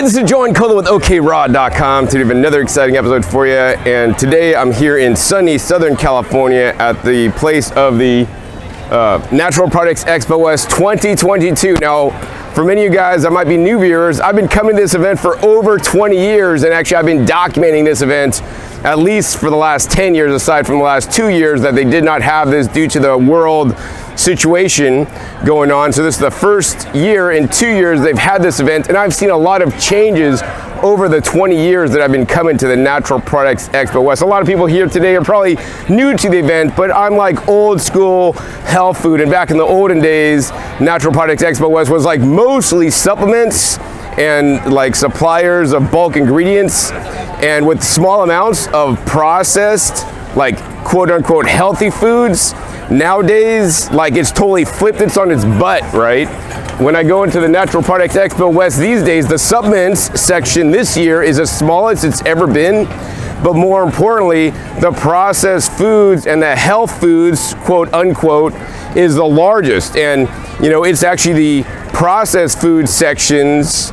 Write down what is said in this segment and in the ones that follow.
right, this is John Cola with OKRaw.com. Today we have another exciting episode for you, and today I'm here in sunny Southern California at the place of the Natural Products Expo West 2022. Now, for many of you guys that might be new viewers, I've been coming to this event for over 20 years, and actually I've been documenting this event at least for the last 10 years, aside from the last 2 years that they did not have this due to the world situation going on. So this is the first year in 2 years they've had this event, and I've seen a lot of changes over the 20 years that I've been coming to the Natural Products Expo West. A lot of people here today are probably new to the event, but I'm like old school health food, and back in the olden days, Natural Products Expo West was like mostly supplements and like suppliers of bulk ingredients, and with small amounts of processed, like quote unquote healthy foods. Nowadays, like it's totally flipped, it's on its butt, right? When I go into the Natural Products Expo West these days, the supplements section this year is as small as it's ever been, but more importantly, the processed foods and the health foods, quote unquote, is the largest. And you know, it's actually the processed food sections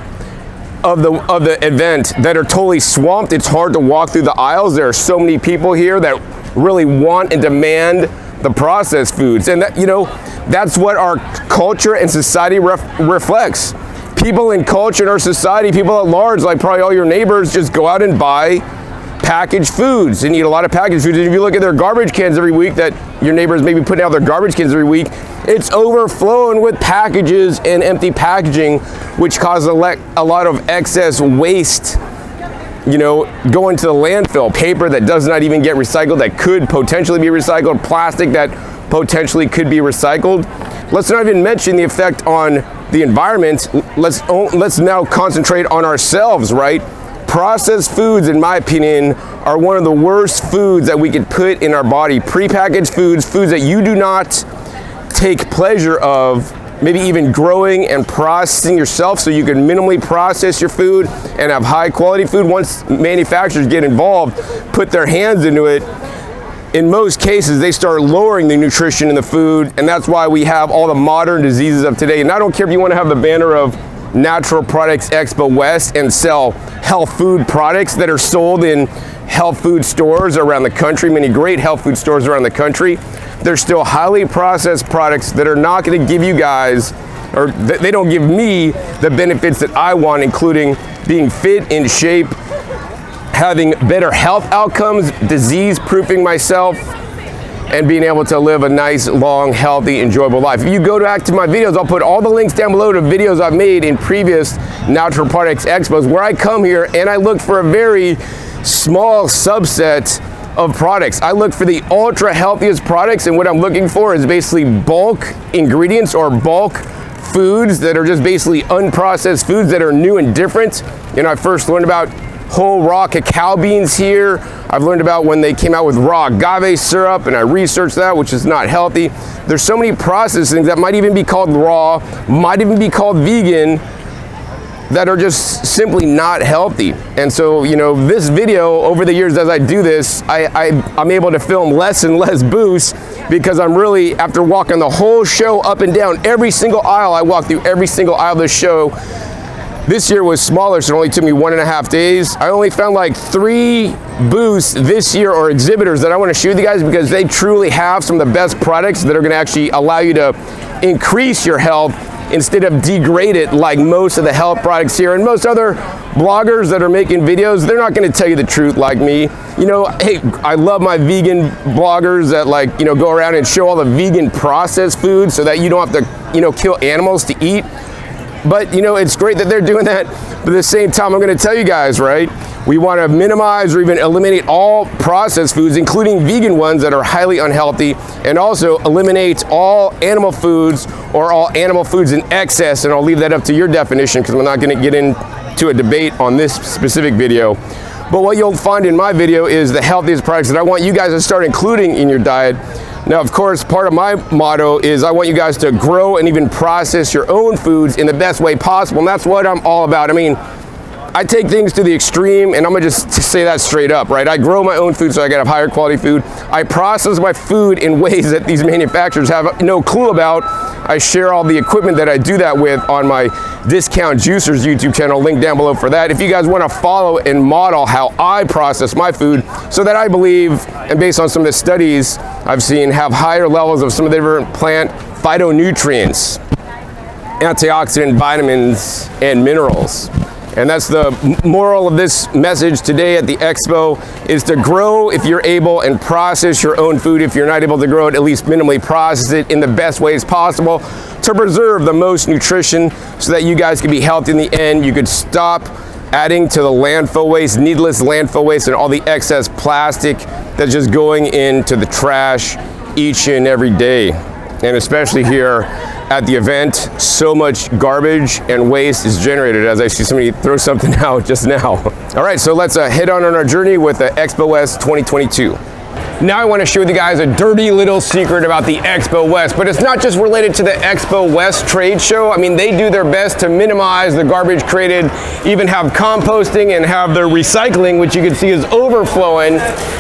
of the event that are totally swamped. It's hard to walk through the aisles. There are so many people here that really want and demand the processed foods, and that, you know, that's what our culture and society reflects. People in culture in our society, people at large, like probably all your neighbors, just go out and buy packaged foods and eat a lot of packaged foods. And if you look at their garbage cans every week, that your neighbors may be putting out their garbage cans every week, it's overflowing with packages and empty packaging, which causes a lot of excess waste, you know, going to the landfill. Paper that does not even get recycled, that could potentially be recycled, plastic that potentially could be recycled. Let's not even mention the effect on the environment. Let's now concentrate on ourselves, right? Processed foods, in my opinion, are one of the worst foods that we could put in our body. Prepackaged foods, foods that you do not take pleasure of, maybe even growing and processing yourself, so you can minimally process your food and have high quality food. Once manufacturers get involved, put their hands into it, in most cases they start lowering the nutrition in the food, and that's why we have all the modern diseases of today. And I don't care if you want to have the banner of Natural Products Expo West and sell health food products that are sold in health food stores around the country, many great health food stores around the country. They're still highly processed products that are not going to give you guys, or they don't give me the benefits that I want, including being fit, in shape, having better health outcomes, disease-proofing myself, and being able to live a nice, long, healthy, enjoyable life. If you go back to my videos, I'll put all the links down below to videos I've made in previous Natural Products Expos, where I come here and I look for a very small subset of products. I look for the ultra healthiest products, and what I'm looking for is basically bulk ingredients or bulk foods that are just basically unprocessed foods that are new and different. You know, I first learned about whole raw cacao beans here. I've learned about when they came out with raw agave syrup, and I researched that, which is not healthy. There's so many processed things that might even be called raw, might even be called vegan, that are just simply not healthy. And so, you know, this video, over the years as I do this, I'm able to film less and less booths, because I'm really, after walking the whole show up and down every single aisle, I walked through every single aisle of the show. This year was smaller, so it only took me 1.5 days. I only found like 3 booths this year, or exhibitors, that I want to show you guys, because they truly have some of the best products that are going to actually allow you to increase your health instead of degrade it, like most of the health products here. And most other bloggers that are making videos, they're not going to tell you the truth like me. You know, hey, I love my vegan bloggers that, like, you know, go around and show all the vegan processed foods so that you don't have to, you know, kill animals to eat. But, you know, it's great that they're doing that. But at the same time, I'm going to tell you guys, right, we want to minimize or even eliminate all processed foods, including vegan ones that are highly unhealthy, and also eliminate all animal foods or all animal foods in excess. And I'll leave that up to your definition, because I'm not going to get into a debate on this specific video. But what you'll find in my video is the healthiest products that I want you guys to start including in your diet. Now, of course, part of my motto is I want you guys to grow and even process your own foods in the best way possible, and that's what I'm all about. I mean, I take things to the extreme, and I'm gonna just say that straight up, right? I grow my own food so I can have higher quality food. I process my food in ways that these manufacturers have no clue about. I share all the equipment that I do that with on my Discount Juicers YouTube channel, link down below for that. If you guys wanna follow and model how I process my food so that I believe, and based on some of the studies I've seen, have higher levels of some of the different plant phytonutrients, antioxidant vitamins, and minerals. And that's the moral of this message today at the expo, is to grow if you're able and process your own food. If you're not able to grow it, at least minimally process it in the best ways possible to preserve the most nutrition so that you guys can be healthy in the end. You could stop adding to the landfill waste, needless landfill waste, and all the excess plastic that's just going into the trash each and every day. And especially here at the event, so much garbage and waste is generated, as I see somebody throw something out just now. All right, so let's head on our journey with the Expo West 2022. Now I want to share with you guys a dirty little secret about the Expo West, but it's not just related to the Expo West trade show. I mean, they do their best to minimize the garbage created, even have composting and have their recycling, which you can see is overflowing.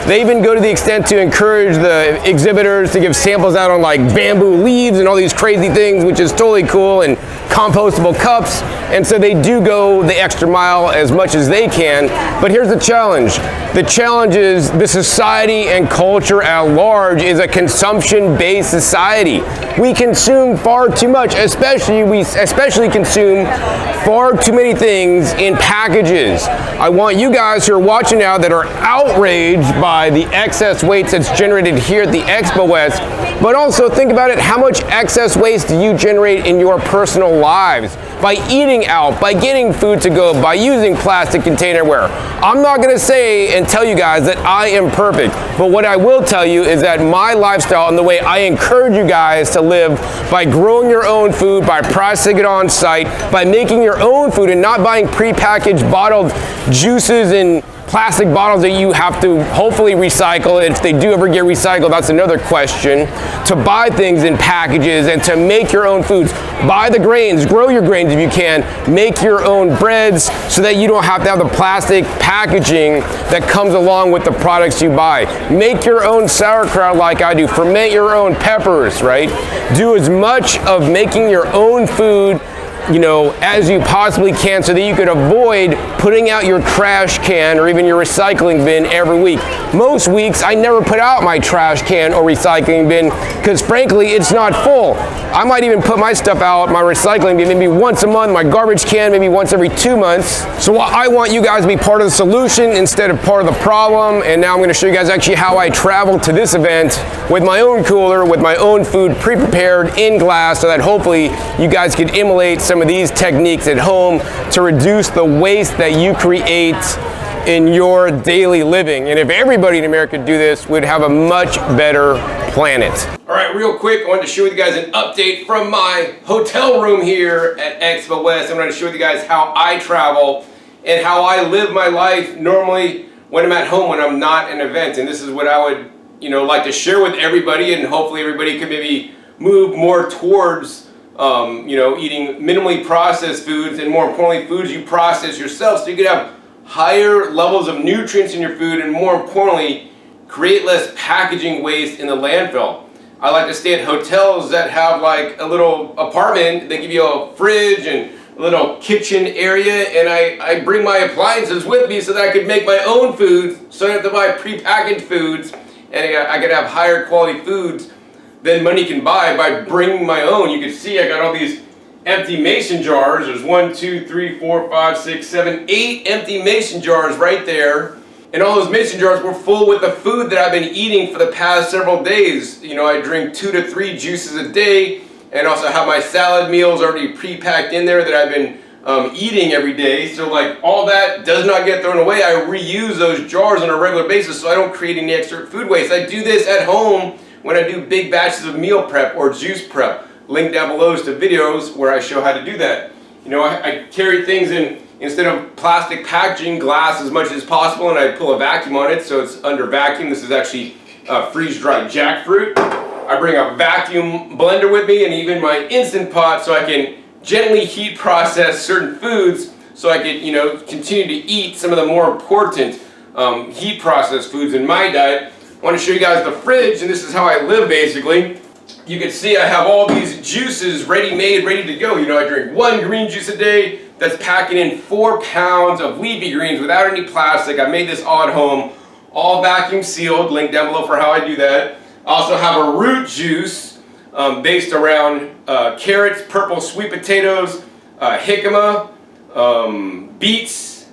They even go to the extent to encourage the exhibitors to give samples out on like bamboo leaves and all these crazy things, which is totally cool, and compostable cups. And so they do go the extra mile as much as they can. But here's the challenge. The challenge is the society and culture at large is a consumption-based society. We consume far too much, we especially consume far too many things in packages. I want you guys who are watching now that are outraged by the excess waste that's generated here at the Expo West, but also think about it, how much excess waste do you generate in your personal lives by eating out, by getting food to go, by using plastic containerware? I'm not gonna say and tell you guys that I am perfect, but what I will tell you is that my lifestyle and the way I encourage you guys to live by growing your own food, by processing it on site, by making your own food and not buying prepackaged bottled juices and plastic bottles that you have to hopefully recycle. If they do ever get recycled, that's another question. To buy things in packages and to make your own foods. Buy the grains, grow your grains if you can, make your own breads so that you don't have to have the plastic packaging that comes along with the products you buy. Make your own sauerkraut like I do, ferment your own peppers, right? Do as much of making your own food, you know, as you possibly can so that you could avoid putting out your trash can or even your recycling bin every week. Most weeks I never put out my trash can or recycling bin because frankly it's not full. I might even put my stuff out, my recycling bin, maybe once a month, my garbage can maybe once every 2 months. So I want you guys to be part of the solution instead of part of the problem. And now I'm going to show you guys actually how I travel to this event with my own cooler, with my own food pre-prepared in glass, so that hopefully you guys can emulate some of these techniques at home to reduce the waste that you create in your daily living. And if everybody in America do this, we'd have a much better planet. All right, real quick, I wanted to show you guys an update from my hotel room here at Expo West. I'm going to show you guys how I travel and how I live my life normally when I'm at home, when I'm not at an event. And this is what I would, like to share with everybody, and hopefully everybody could maybe move more towards eating minimally processed foods, and more importantly, foods you process yourself, so you could have higher levels of nutrients in your food, and more importantly, create less packaging waste in the landfill. I like to stay at hotels that have like a little apartment. They give you a fridge and a little kitchen area, and I bring my appliances with me so that I could make my own food, so I don't have to buy prepackaged foods, and I could have higher quality foods than money can buy by bringing my own. You can see I got all these empty mason jars. There's 1, 2, 3, 4, 5, 6, 7, 8 empty mason jars right there. And all those mason jars were full with the food that I've been eating for the past several days. I drink 2 to 3 juices a day, and also have my salad meals already pre-packed in there that I've been eating every day. So like all that does not get thrown away. I reuse those jars on a regular basis so I don't create any extra food waste. I do this at home when I do big batches of meal prep or juice prep. Link down below is to videos where I show how to do that. I carry things in, instead of plastic packaging, glass as much as possible, and I pull a vacuum on it so it's under vacuum. This is actually freeze-dried jackfruit. I bring a vacuum blender with me and even my Instant Pot so I can gently heat process certain foods so I could, you know, continue to eat some of the more important heat processed foods in my diet. I want to show you guys the fridge, and this is how I live basically. You can see I have all these juices ready-made, ready to go. You know, I drink 1 green juice a day that's packing in 4 pounds of leafy greens without any plastic. I made this all at home, all vacuum sealed. Link down below for how I do that. I also have a root juice based around carrots, purple sweet potatoes, jicama, beets,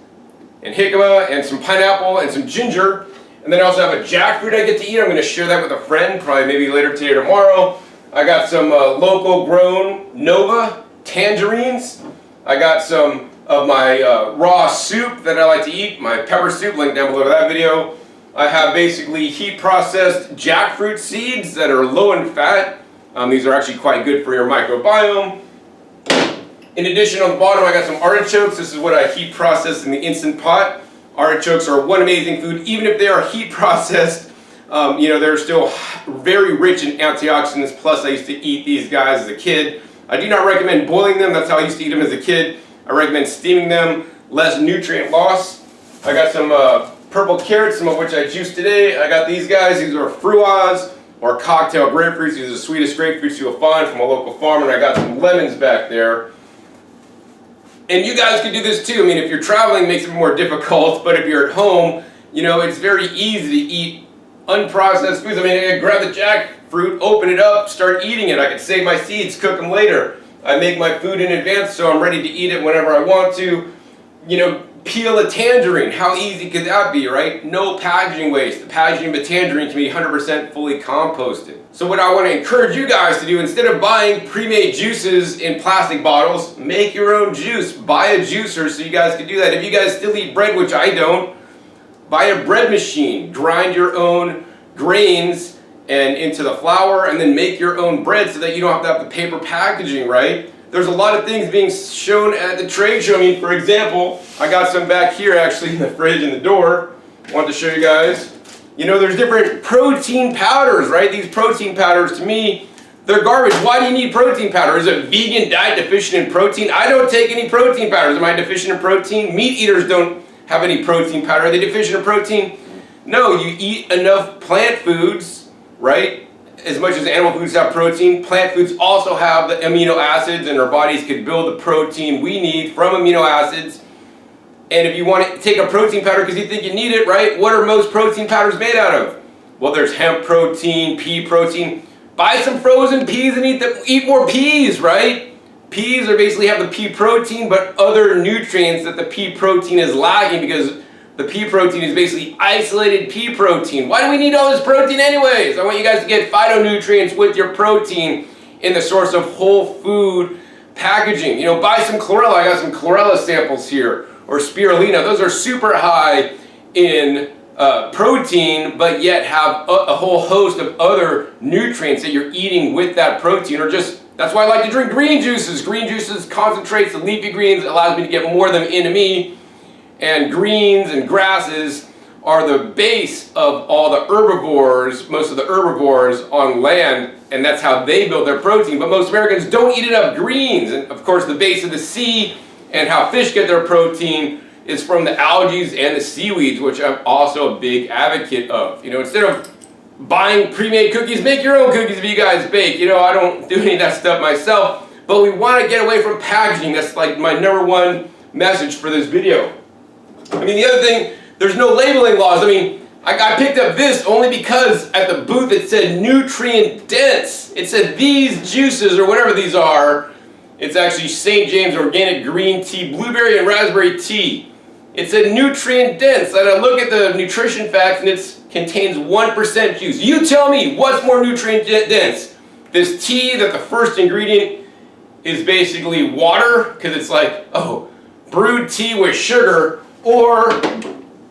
and jicama, and some pineapple and some ginger. And then I also have a jackfruit I get to eat. I'm going to share that with a friend, probably maybe later today or tomorrow. I got some local grown Nova tangerines. I got some of my raw soup that I like to eat, my pepper soup, link down below to that video. I have basically heat processed jackfruit seeds that are low in fat. These are actually quite good for your microbiome. In addition, on the bottom I got some artichokes. This is what I heat process in the Instant Pot. Artichokes are one amazing food. Even if they are heat processed, you know, they're still very rich in antioxidants. Plus, I used to eat these guys as a kid. I do not recommend boiling them. That's how I used to eat them as a kid. I recommend steaming them, less nutrient loss. I got some purple carrots, some of which I juiced today. I got these guys. These are fruas or cocktail grapefruits. These are the sweetest grapefruits you'll find from a local farm. And I got some lemons back there. And you guys can do this too. I mean, if you're traveling, it makes it more difficult. But if you're at home, you know, it's very easy to eat unprocessed foods. I mean, I grab the jackfruit, open it up, start eating it. I can save my seeds, cook them later. I make my food in advance so I'm ready to eat it whenever I want to. You know, peel a tangerine. How easy could that be, right? No packaging waste. The packaging of a tangerine can be 100% fully composted. So what I want to encourage you guys to do, instead of buying pre-made juices in plastic bottles, make your own juice. Buy a juicer so you guys can do that. If you guys still eat bread, which I don't, buy a bread machine. Grind your own grains and into the flour, and then make your own bread so that you don't have to have the paper packaging, right? There's a lot of things being shown at the trade show. I mean, for example, I got some back here actually in the fridge in the door. I wanted to show you guys. You know, there's different protein powders, right? These protein powders, to me, they're garbage. Why do you need protein powder? Is a vegan diet deficient in protein? I don't take any protein powders. Am I deficient in protein? Meat eaters don't have any protein powder. Are they deficient in protein? No, you eat enough plant foods, right? As much as animal foods have protein, plant foods also have the amino acids, and our bodies could build the protein we need from amino acids. And if you want to take a protein powder because you think you need it, right? What are most protein powders made out of? Well, there's hemp protein, pea protein. Buy some frozen peas and eat more peas, right? Peas are basically have the pea protein, but other nutrients that the pea protein is lacking, because the pea protein is basically isolated pea protein. Why do we need all this protein anyways? I want you guys to get phytonutrients with your protein in the source of whole food packaging. You know, buy some chlorella. I got some chlorella samples here, or spirulina. Those are super high in protein, but yet have a whole host of other nutrients that you're eating with that protein. Or just, that's why I like to drink green juices. Green juices concentrates the leafy greens, allows me to get more of them into me. And greens and grasses are the base of all the herbivores, most of the herbivores on land, and that's how they build their protein. But most Americans don't eat enough greens. And of course, the base of the sea and how fish get their protein is from the algae and the seaweeds, which I'm also a big advocate of. You know, instead of buying pre-made cookies, make your own cookies if you guys bake. You know, I don't do any of that stuff myself, but we want to get away from packaging. That's like my #1 message for this video. I mean, the other thing, there's no labeling laws. I mean, I picked up this only because at the booth it said nutrient dense. It said these juices, or whatever these are, it's actually St. James Organic Green Tea, Blueberry and Raspberry Tea. It said nutrient dense, and I look at the nutrition facts and it contains 1% juice. You tell me, what's more nutrient dense? This tea that the first ingredient is basically water, because it's like, oh, brewed tea with sugar, or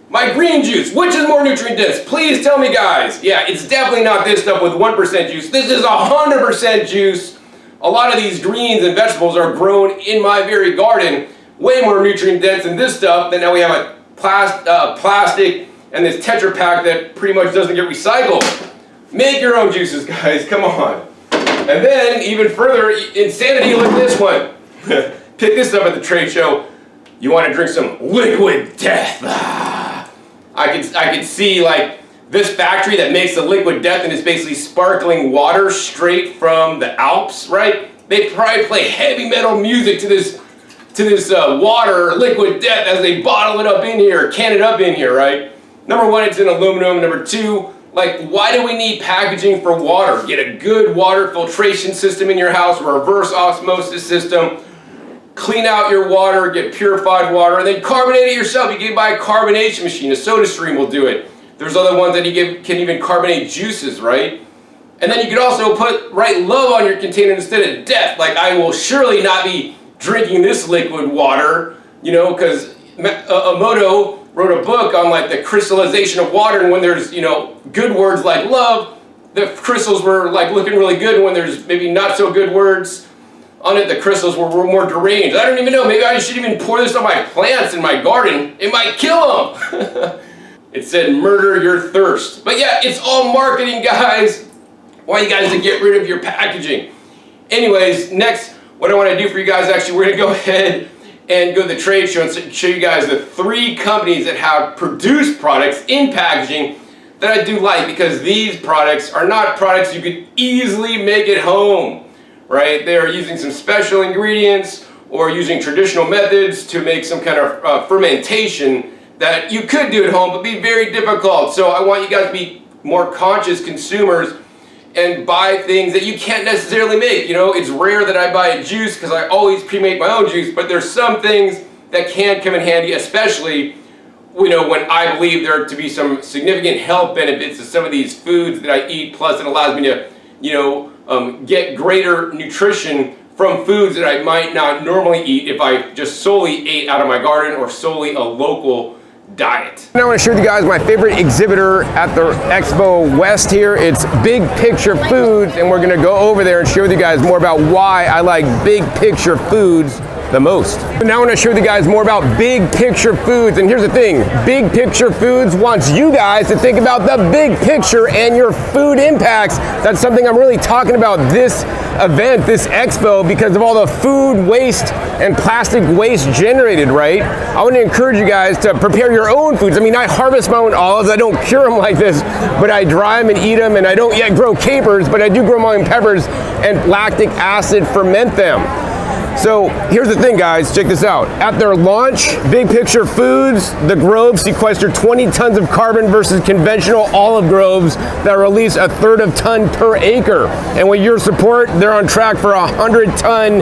my green juice, which is more nutrient dense? Please tell me, guys. Yeah, it's definitely not this stuff with 1% juice. This is 100% juice. A lot of these greens and vegetables are grown in my very garden, way more nutrient dense than this stuff. Then now we have a plastic and this Tetra Pak that pretty much doesn't get recycled. Make your own juices, guys, come on. And then, even further insanity, look at this one. Pick this up at the trade show. you want to drink some liquid death. I could see like this factory that makes the liquid death and it's basically sparkling water straight from the Alps, right? They probably play heavy metal music to this water, liquid death, as they bottle it up in here, can it up in here, right? Number one, it's in aluminum. Number two, like, why do we need packaging for water? Get a good water filtration system in your house, reverse osmosis system, clean out your water, get purified water, and then carbonate it yourself. You can buy a carbonation machine. A SodaStream will do it. There's other ones that can even carbonate juices, right? And then you can also write love on your container instead of death. Like, I will surely not be drinking this liquid water, you know, because Emoto wrote a book on like the crystallization of water, and when there's, you know, good words like love, the crystals were like looking really good, and when there's maybe not so good words on it, the crystals were more deranged. I don't even know, maybe I shouldn't even pour this on my plants in my garden. It might kill them. It said murder your thirst. But yeah, it's all marketing, guys. I want you guys to get rid of your packaging. Anyways, next, what I want to do for you guys, actually, we're going to go ahead and go to the trade show and show you guys the 3 companies that have produced products in packaging that I do like, because these products are not products you could easily make at home, right? They are using some special ingredients or using traditional methods to make some kind of fermentation that you could do at home, but be very difficult. So I want you guys to be more conscious consumers and buy things that you can't necessarily make. You know, it's rare that I buy a juice because I always pre-make my own juice, but there's some things that can come in handy, especially, you know, when I believe there to be some significant health benefits to some of these foods that I eat, plus it allows me to, you know, get greater nutrition from foods that I might not normally eat if I just solely ate out of my garden or solely a local diet. Now I want to share with you guys my favorite exhibitor at the Expo West here. It's Big Picture Foods, and we're going to go over there and share with you guys more about why I like Big Picture Foods the most. Now I want to share with you guys more about Big Picture Foods, and here's the thing. Big Picture Foods wants you guys to think about the big picture and your food impacts. That's something I'm really talking about this event, this expo, because of all the food waste and plastic waste generated, right? I want to encourage you guys to prepare your own foods. I mean, I harvest my own olives. I don't cure them like this, but I dry them and eat them, and I don't yet grow capers, but I do grow my own peppers and lactic acid ferment them. So here's the thing, guys, check this out. At their launch, Big Picture Foods, the groves sequester 20 tons of carbon versus conventional olive groves that release 1/3 of a ton per acre. And with your support, they're on track for 100 ton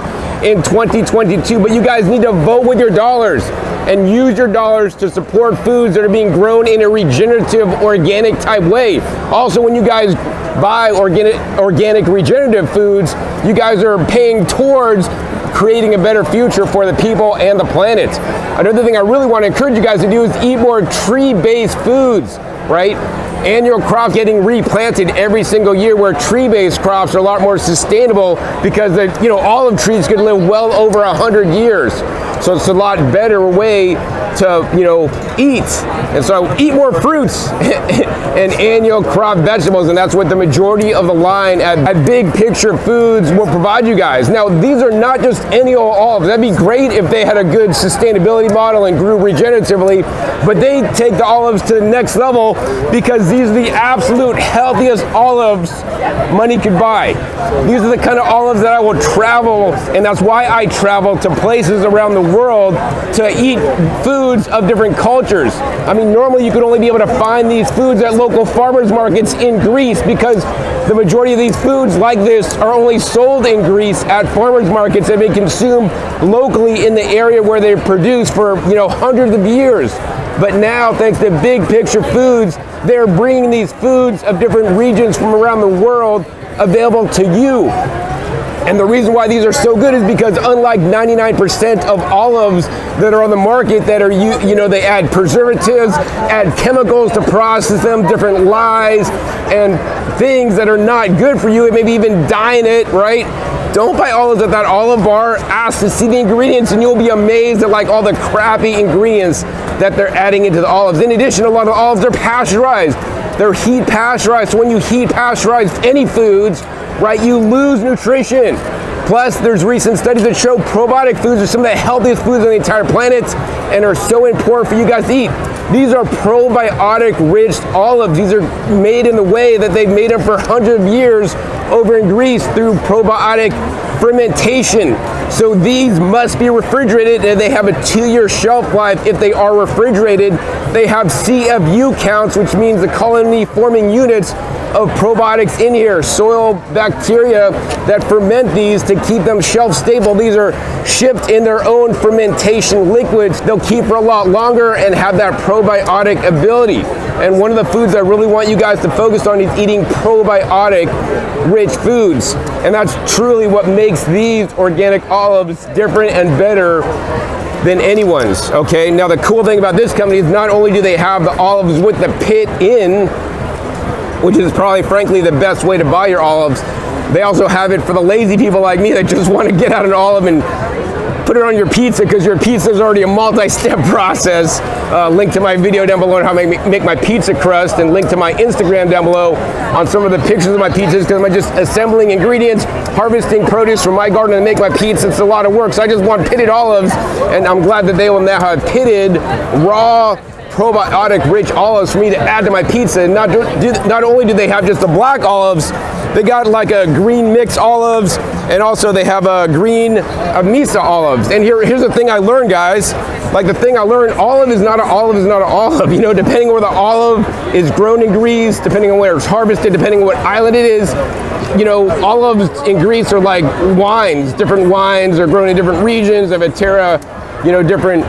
in 2022. But you guys need to vote with your dollars and use your dollars to support foods that are being grown in a regenerative, organic type way. Also, when you guys buy organic regenerative foods, you guys are paying towards creating a better future for the people and the planet. Another thing I really want to encourage you guys to do is eat more tree-based foods, right? Annual crop getting replanted every single year, where tree-based crops are a lot more sustainable because the, you know, olive trees could live well over 100 years. So it's a lot better way to, you know, eat. And so eat more fruits and annual crop vegetables, and that's what the majority of the line at Big Picture Foods will provide you guys. Now, these are not just any old olives. That'd be great if they had a good sustainability model and grew regeneratively, but they take the olives to the next level because these are the absolute healthiest olives money could buy. These are the kind of olives that I will travel, and that's why I travel to places around the world to eat foods of different cultures. I mean, normally you could only be able to find these foods at local farmers markets in Greece, because the majority of these foods like this are only sold in Greece at farmers markets and been consumed locally in the area where they're produced for, you know, hundreds of years. But now, thanks to Big Picture Foods, they're bringing these foods of different regions from around the world available to you. And the reason why these are so good is because unlike 99% of olives that are on the market that are, you know, they add preservatives, add chemicals to process them, different dyes, and things that are not good for you, and maybe even dyeing it, right? Don't buy olives at that olive bar. Ask to see the ingredients, and you'll be amazed at like all the crappy ingredients that they're adding into the olives. In addition, a lot of olives are pasteurized. They're heat pasteurized. So when you heat pasteurize any foods, right, you lose nutrition. Plus, there's recent studies that show probiotic foods are some of the healthiest foods on the entire planet and are so important for you guys to eat. These are probiotic-rich olives. These are made in the way that they've made them for hundreds of years over in Greece through probiotic fermentation. So these must be refrigerated, and they have a 2-year shelf life if they are refrigerated. They have CFU counts, which means the colony-forming units of probiotics in here, soil bacteria that ferment these to keep them shelf stable. These are shipped in their own fermentation liquids. They'll keep for a lot longer and have that probiotic ability. And one of the foods I really want you guys to focus on is eating probiotic rich foods. And that's truly what makes these organic olives different and better than anyone's, okay? Now the cool thing about this company is not only do they have the olives with the pit in, which is probably frankly the best way to buy your olives, they also have it for the lazy people like me that just want to get out an olive and put it on your pizza, because your pizza is already a multi-step process. Link to my video down below on how I make my pizza crust, and link to my Instagram down below on some of the pictures of my pizzas, because I'm just assembling ingredients, harvesting produce from my garden to make my pizza. It's a lot of work, so I just want pitted olives, and I'm glad that they will now have pitted, raw, probiotic rich olives for me to add to my pizza. And not only do they have just the black olives, they got like a green mix olives, and also they have a green Misa olives. And here's the thing I learned, guys. Like the thing I learned, olive is not an olive is not an olive. You know, depending on where the olive is grown in Greece, depending on where it's harvested, depending on what island it is, you know, olives in Greece are like wines. Different wines are grown in different regions of you know, different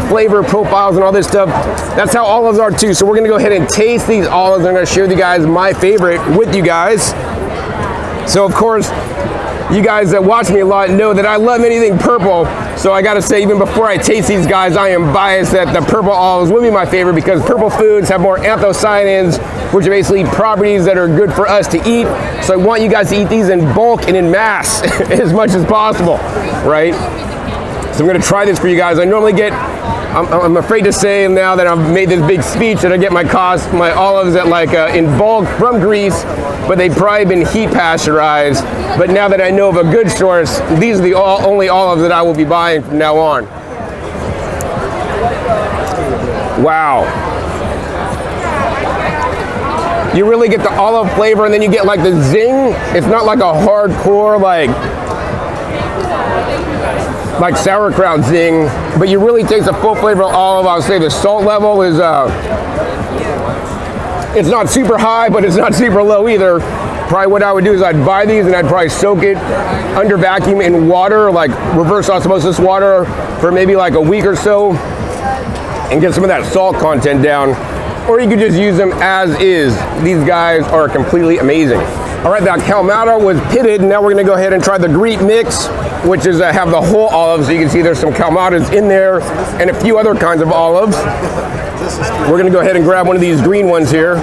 flavor profiles and all this stuff. That's how olives are too. So we're gonna go ahead and taste these olives. I'm gonna share with you guys my favorite with you guys. So of course, you guys that watch me a lot know that I love anything purple. So I gotta say, even before I taste these guys, I am biased that the purple olives will be my favorite, because purple foods have more anthocyanins, which are basically properties that are good for us to eat. So I want you guys to eat these in bulk and in mass as much as possible, right? So I'm gonna try this for you guys. I normally get, I'm afraid to say now that I've made this big speech, that I get my olives at like in bulk from Greece, but they've probably been heat pasteurized. But now that I know of a good source, these are the only olives that I will be buying from now on. Wow. You really get the olive flavor, and then you get like the zing. It's not like a hardcore like sauerkraut zing, but you really taste the full flavor of olive. I would say the salt level is, it's not super high, but it's not super low either. Probably what I would do is I'd buy these and I'd probably soak it under vacuum in water, like reverse osmosis water, for maybe like a week or so, and get some of that salt content down. Or you could just use them as is. These guys are completely amazing. All right, that Kalmata was pitted. Now we're gonna go ahead and try the Greek mix, which is have the whole olive. So you can see there's some Kalmatas in there and a few other kinds of olives. We're gonna go ahead and grab one of these green ones here.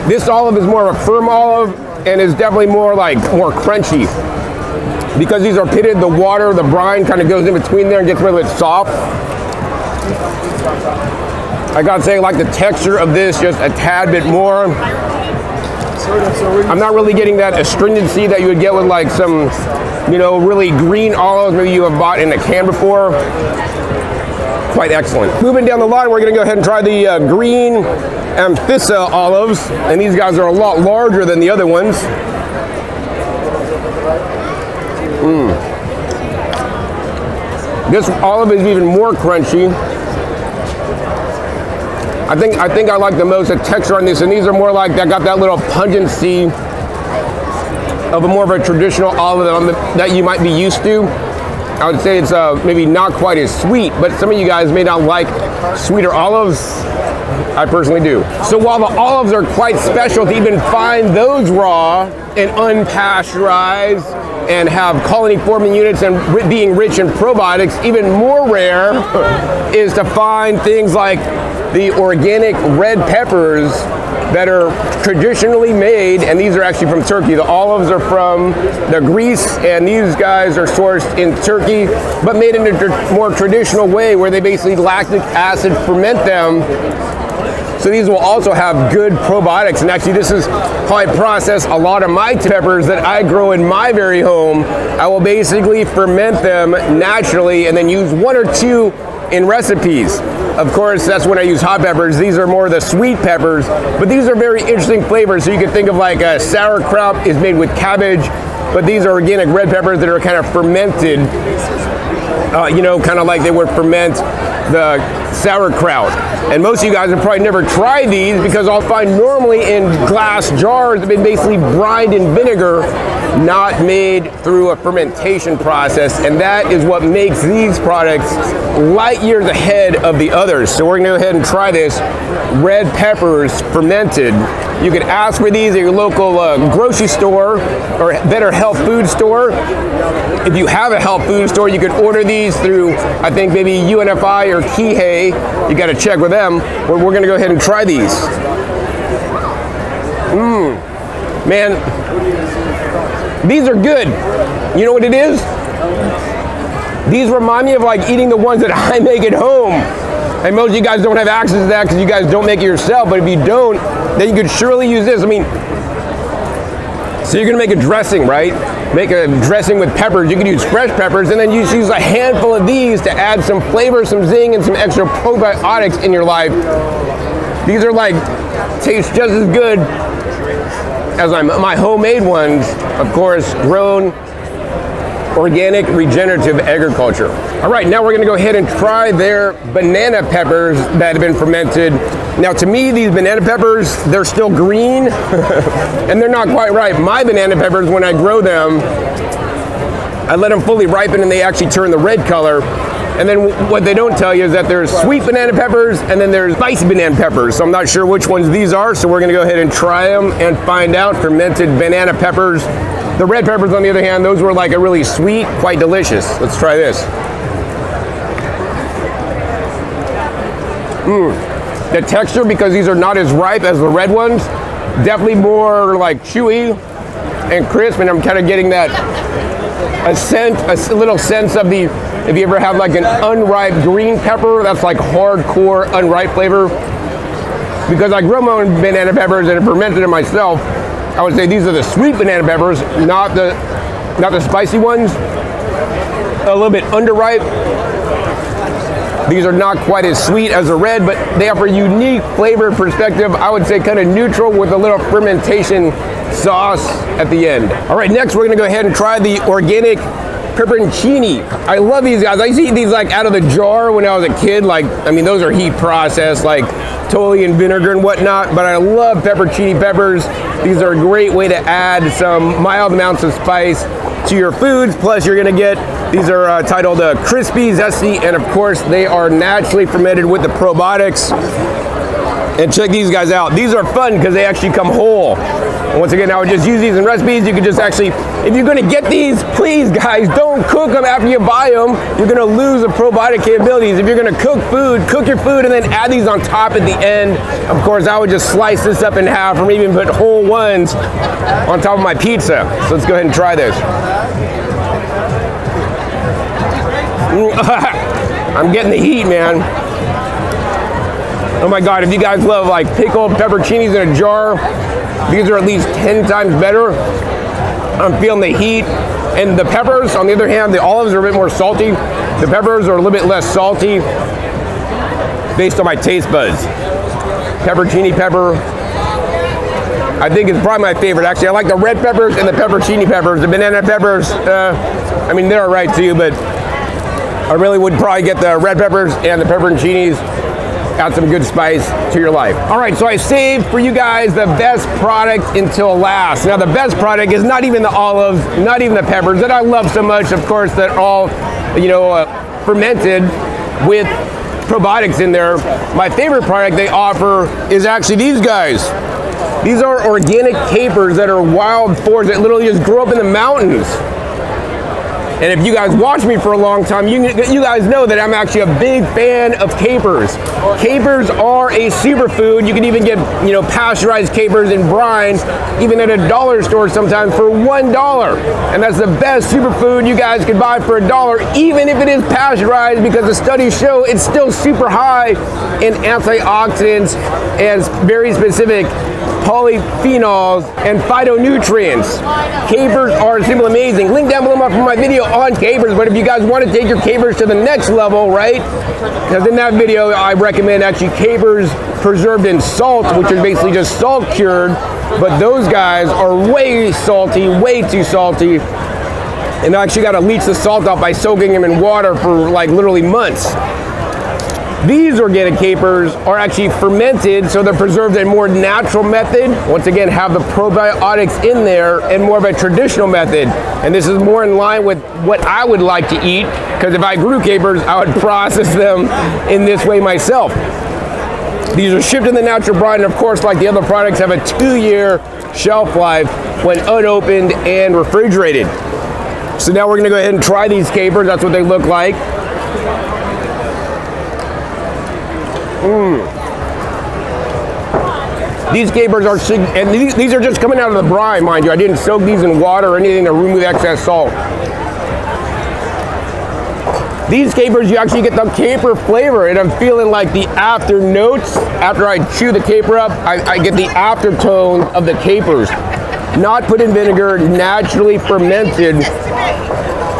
This olive is more of a firm olive and is definitely more crunchy. Because these are pitted, the water, the brine kind of goes in between there and gets really soft. I gotta say, I like the texture of this just a tad bit more. I'm not really getting that astringency that you would get with like some, you know, really green olives maybe you have bought in a can before. Quite excellent. Moving down the line, we're gonna go ahead and try the green Amphissa olives, and these guys are a lot larger than the other ones. This olive is even more crunchy. I think I like the most the texture on this, and these are more like that, got that little pungency of a more of a traditional olive that you might be used to. I would say it's maybe not quite as sweet, but some of you guys may not like sweeter olives. I personally do. So while the olives are quite special, to even find those raw and unpasteurized and have colony forming units and being rich in probiotics, even more rare is to find things like the organic red peppers that are traditionally made, and these are actually from Turkey. The olives are from the Greece, and these guys are sourced in Turkey, but made in a more traditional way where they basically lactic acid ferment them So these will also have good probiotics. And actually, this is how I process a lot of my peppers that I grow in my very home. I will basically ferment them naturally and then use 1 or 2 in recipes. Of course, that's when I use hot peppers. These are more the sweet peppers, but these are very interesting flavors. So you can think of like a sauerkraut is made with cabbage, but these are organic red peppers that are kind of fermented, kind of like they would ferment the sauerkraut. And most of you guys have probably never tried these because I'll find normally in glass jars they've been basically brined in vinegar, not made through a fermentation process. And that is what makes these products light years ahead of the others. So we're gonna go ahead and try this red peppers fermented. You can ask for these at your local grocery store or better health food store. If you have a health food store, you can order these through, I think maybe UNFI or Kihei. You got to check with them. We're going to go ahead and try these. Man, these are good. You know what it is? These remind me of like eating the ones that I make at home. And most of you guys don't have access to that because you guys don't make it yourself. But if you don't, then you could surely use this. I mean, so you're gonna make a dressing, right? Make a dressing with peppers. You can use fresh peppers and then you use a handful of these to add some flavor, some zing, and some extra probiotics in your life. These are like, taste just as good as my homemade ones, of course, grown organic regenerative agriculture. All right, now we're gonna go ahead and try their banana peppers that have been fermented. Now to me, these banana peppers, they're still green and they're not quite ripe. My banana peppers, when I grow them, I let them fully ripen and they actually turn the red color. And then what they don't tell you is that there's sweet banana peppers and then there's spicy banana peppers. So I'm not sure which ones these are. So we're gonna go ahead and try them and find out. Fermented banana peppers. The red peppers, on the other hand, those were like a really sweet, quite delicious. Let's try this. The texture, because these are not as ripe as the red ones, definitely more like chewy and crisp, and I'm kind of getting that a little sense of the, if you ever have like an unripe green pepper, that's like hardcore unripe flavor. Because I grow my own banana peppers and fermented them myself, I would say these are the sweet banana peppers, not the spicy ones. A little bit underripe. These are not quite as sweet as the red, but they offer a unique flavor perspective. I would say kind of neutral with a little fermentation sauce at the end. All right, next we're gonna go ahead and try the organic pepperoncini. I love these guys. I used to eat these like out of the jar when I was a kid. Like, I mean, those are heat processed, like totally in vinegar and whatnot, but I love pepperoncini peppers. These are a great way to add some mild amounts of spice to your foods. Plus you're gonna get, these are titled crispy, zesty, and of course they are naturally fermented with the probiotics. And check these guys out. These are fun because they actually come whole. And once again, I would just use these in recipes. You can just actually, if you're gonna get these, please guys, don't cook them after you buy them. You're gonna lose the probiotic capabilities. If you're gonna cook your food and then add these on top at the end. Of course, I would just slice this up in half or even put whole ones on top of my pizza. So let's go ahead and try this. I'm getting the heat, man. Oh my God, if you guys love like pickled pepperoncinis in a jar, these are at least 10 times better. I'm feeling the heat. And the peppers, on the other hand, the olives are a bit more salty. The peppers are a little bit less salty based on my taste buds. Pepperoncini pepper, I think it's probably my favorite. Actually, I like the red peppers and the pepperoncini peppers. The banana peppers, I mean, they're all right too, but I really would probably get the red peppers and the pepperoncinis. Add some good spice to your life. All right, so I saved for you guys the best product until last. Now the best product is not even the olives, not even the peppers that I love so much, of course, that are all, fermented with probiotics in there. My favorite product they offer is actually these guys. These are organic capers that are wild foraged that literally just grow up in the mountains. And if you guys watch me for a long time, you guys know that I'm actually a big fan of capers. Capers are a superfood. You can even get, you know, pasteurized capers in brine, even at a dollar store sometimes for $1. And that's the best superfood you guys can buy for $1, even if it is pasteurized, because the studies show it's still super high in antioxidants and very specific polyphenols and phytonutrients. Capers are simply amazing. Link down below for my video on capers, but if you guys want to take your capers to the next level, right? Because in that video, I recommend actually capers preserved in salt, which is basically just salt cured, but those guys are way salty, way too salty. And I actually got to leach the salt off by soaking them in water for like literally months. These organic capers are actually fermented, so they're preserved in a more natural method. Once again, have the probiotics in there and more of a traditional method. And this is more in line with what I would like to eat, because if I grew capers, I would process them in this way myself. These are shipped in the natural brine, and of course, like the other products, have a 2-year shelf life when unopened and refrigerated. So now we're gonna go ahead and try these capers. That's what they look like. These capers are, and these are just coming out of the brine, mind you. I didn't soak these in water or anything to remove excess salt. These capers, you actually get the caper flavor, and I'm feeling like the after notes, after I chew the caper up, I get the aftertone of the capers. Not put in vinegar, naturally fermented.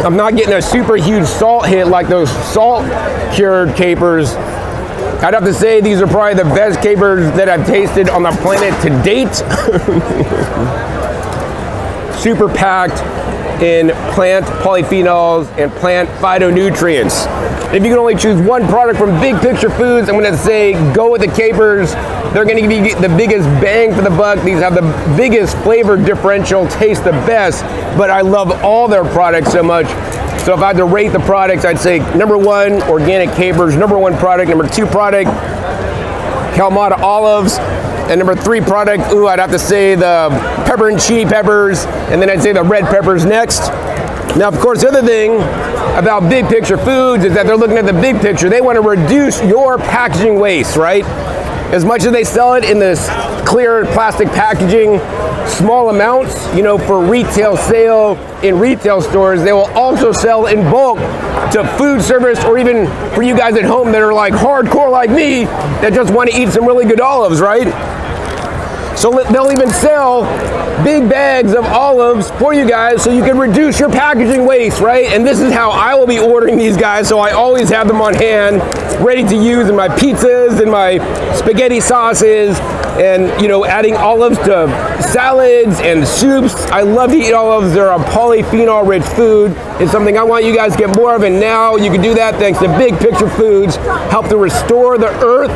I'm not getting a super huge salt hit like those salt cured capers. I'd have to say these are probably the best capers that I've tasted on the planet to date. Super packed in plant polyphenols and plant phytonutrients. If you can only choose one product from Big Picture Foods, I'm going to say go with the capers. They're going to give you the biggest bang for the buck. These have the biggest flavor differential, taste the best, but I love all their products so much. So if I had to rate the products, I'd say number 1, organic capers, number 1 product, number 2 product, Kalamata olives, and number 3 product, I'd have to say the pepper and chili peppers, and then I'd say the red peppers next. Now, of course, the other thing about Big Picture Foods is that they're looking at the big picture. They want to reduce your packaging waste, right? As much as they sell it in this clear plastic packaging, small amounts, you know, for retail sale in retail stores, they will also sell in bulk to food service, or even for you guys at home that are like hardcore like me that just want to eat some really good olives, right? So they'll even sell big bags of olives for you guys so you can reduce your packaging waste, right? And this is how I will be ordering these guys, so I always have them on hand, ready to use in my pizzas and my spaghetti sauces, and, you know, adding olives to salads and soups. I love to eat olives. They're a polyphenol-rich food. It's something I want you guys to get more of, and now you can do that thanks to Big Picture Foods. Help to restore the earth,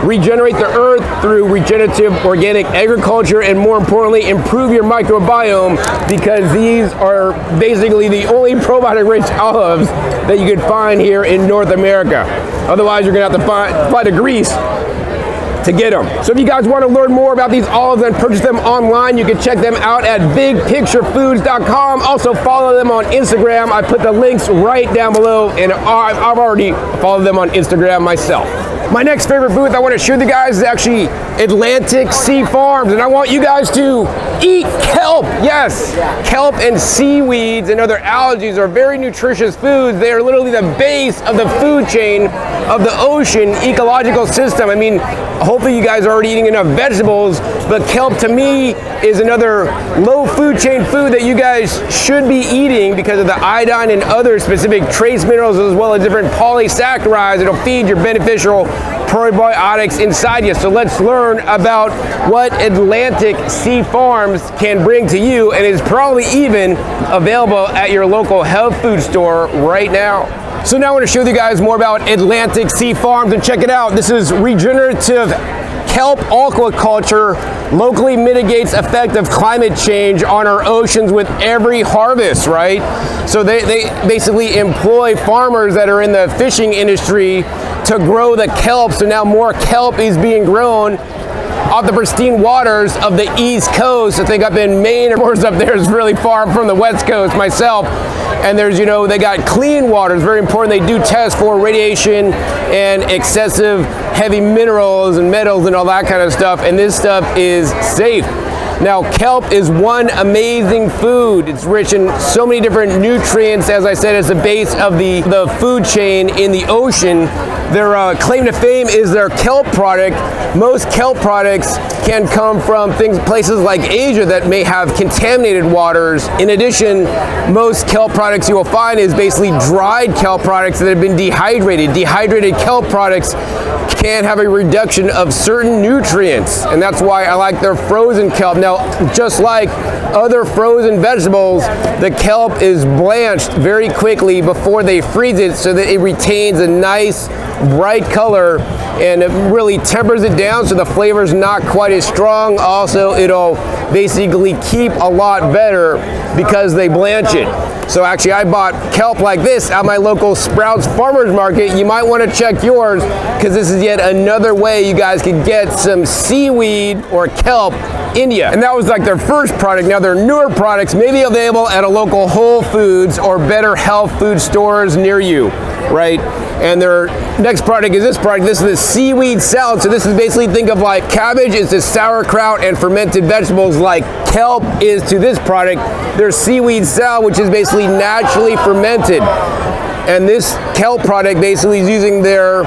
regenerate the earth through regenerative organic agriculture, and more importantly, improve your microbiome, because these are basically the only probiotic-rich olives that you can find here in North America. Otherwise, you're gonna have to fly to Greece to get them. So if you guys want to learn more about these olives and purchase them online, you can check them out at bigpicturefoods.com. Also follow them on Instagram. I put the links right down below, and I've already followed them on Instagram myself. My next favorite booth I want to show you guys is actually Atlantic Sea Farms, and I want you guys to eat kelp. Yes, kelp and seaweeds and other algae are very nutritious foods. They are literally the base of the food chain of the ocean ecological system. I mean, hopefully you guys are already eating enough vegetables, but kelp to me is another low food chain food that you guys should be eating because of the iodine and other specific trace minerals, as well as different polysaccharides that'll feed your beneficial probiotics inside you. So let's learn about what Atlantic Sea Farms can bring to you, and is probably even available at your local health food store right now. So now I want to show you guys more about Atlantic Sea Farms, and check it out. This is regenerative kelp aquaculture, locally mitigates effect of climate change on our oceans with every harvest, right? So they basically employ farmers that are in the fishing industry to grow the kelp. So now more kelp is being grown off the pristine waters of the East Coast. I think up in Maine, of course, up there is really far from the West Coast myself. And there's, you know, they got clean water. It's very important. They do test for radiation and excessive heavy minerals and metals and all that kind of stuff. And this stuff is safe. Now, kelp is one amazing food. It's rich in so many different nutrients. As I said, it's the base of the food chain in the ocean. Their claim to fame is their kelp product. Most kelp products can come from places like Asia that may have contaminated waters. In addition, most kelp products you will find is basically dried kelp products that have been dehydrated. Dehydrated kelp products can have a reduction of certain nutrients, and that's why I like their frozen kelp. Now, just like other frozen vegetables, the kelp is blanched very quickly before they freeze it so that it retains a nice bright color, and it really tempers it down so the flavor is not quite as strong. Also, it'll basically keep a lot better because they blanch it. So actually, I bought kelp like this at my local Sprouts Farmers Market. You might want to check yours, because this is yet another way you guys can get some seaweed or kelp in you. And that was like their first product. Now their newer products may be available at a local Whole Foods or Better Health food stores near you, right? And their next product is this product. This is the seaweed salad. So this is basically, think of like cabbage is to sauerkraut and fermented vegetables like kelp is to this product. There's seaweed salad, which is basically naturally fermented. And this kelp product basically is using their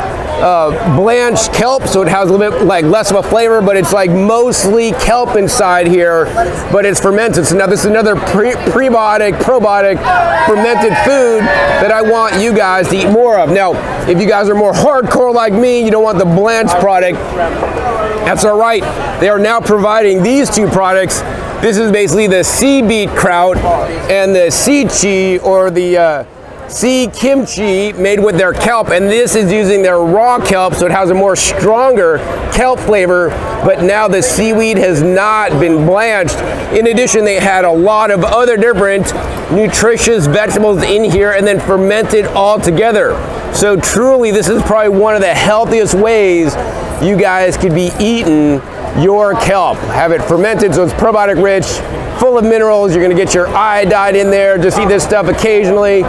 blanched kelp, so it has a little bit like less of a flavor, but it's like mostly kelp inside here, but it's fermented. So now this is another probiotic fermented food that I want you guys to eat more of. Now, if you guys are more hardcore like me, you don't want the blanched product, that's all right. They are now providing these two products. This is basically the sea beet kraut and the sea chi, or the sea kimchi, made with their kelp, and this is using their raw kelp, so it has a more stronger kelp flavor, but now the seaweed has not been blanched. In addition, they had a lot of other different nutritious vegetables in here and then fermented all together. So truly, this is probably one of the healthiest ways you guys could be eating your kelp. Have it fermented, so it's probiotic rich, full of minerals. You're gonna get your iodine in there. Just eat this stuff occasionally.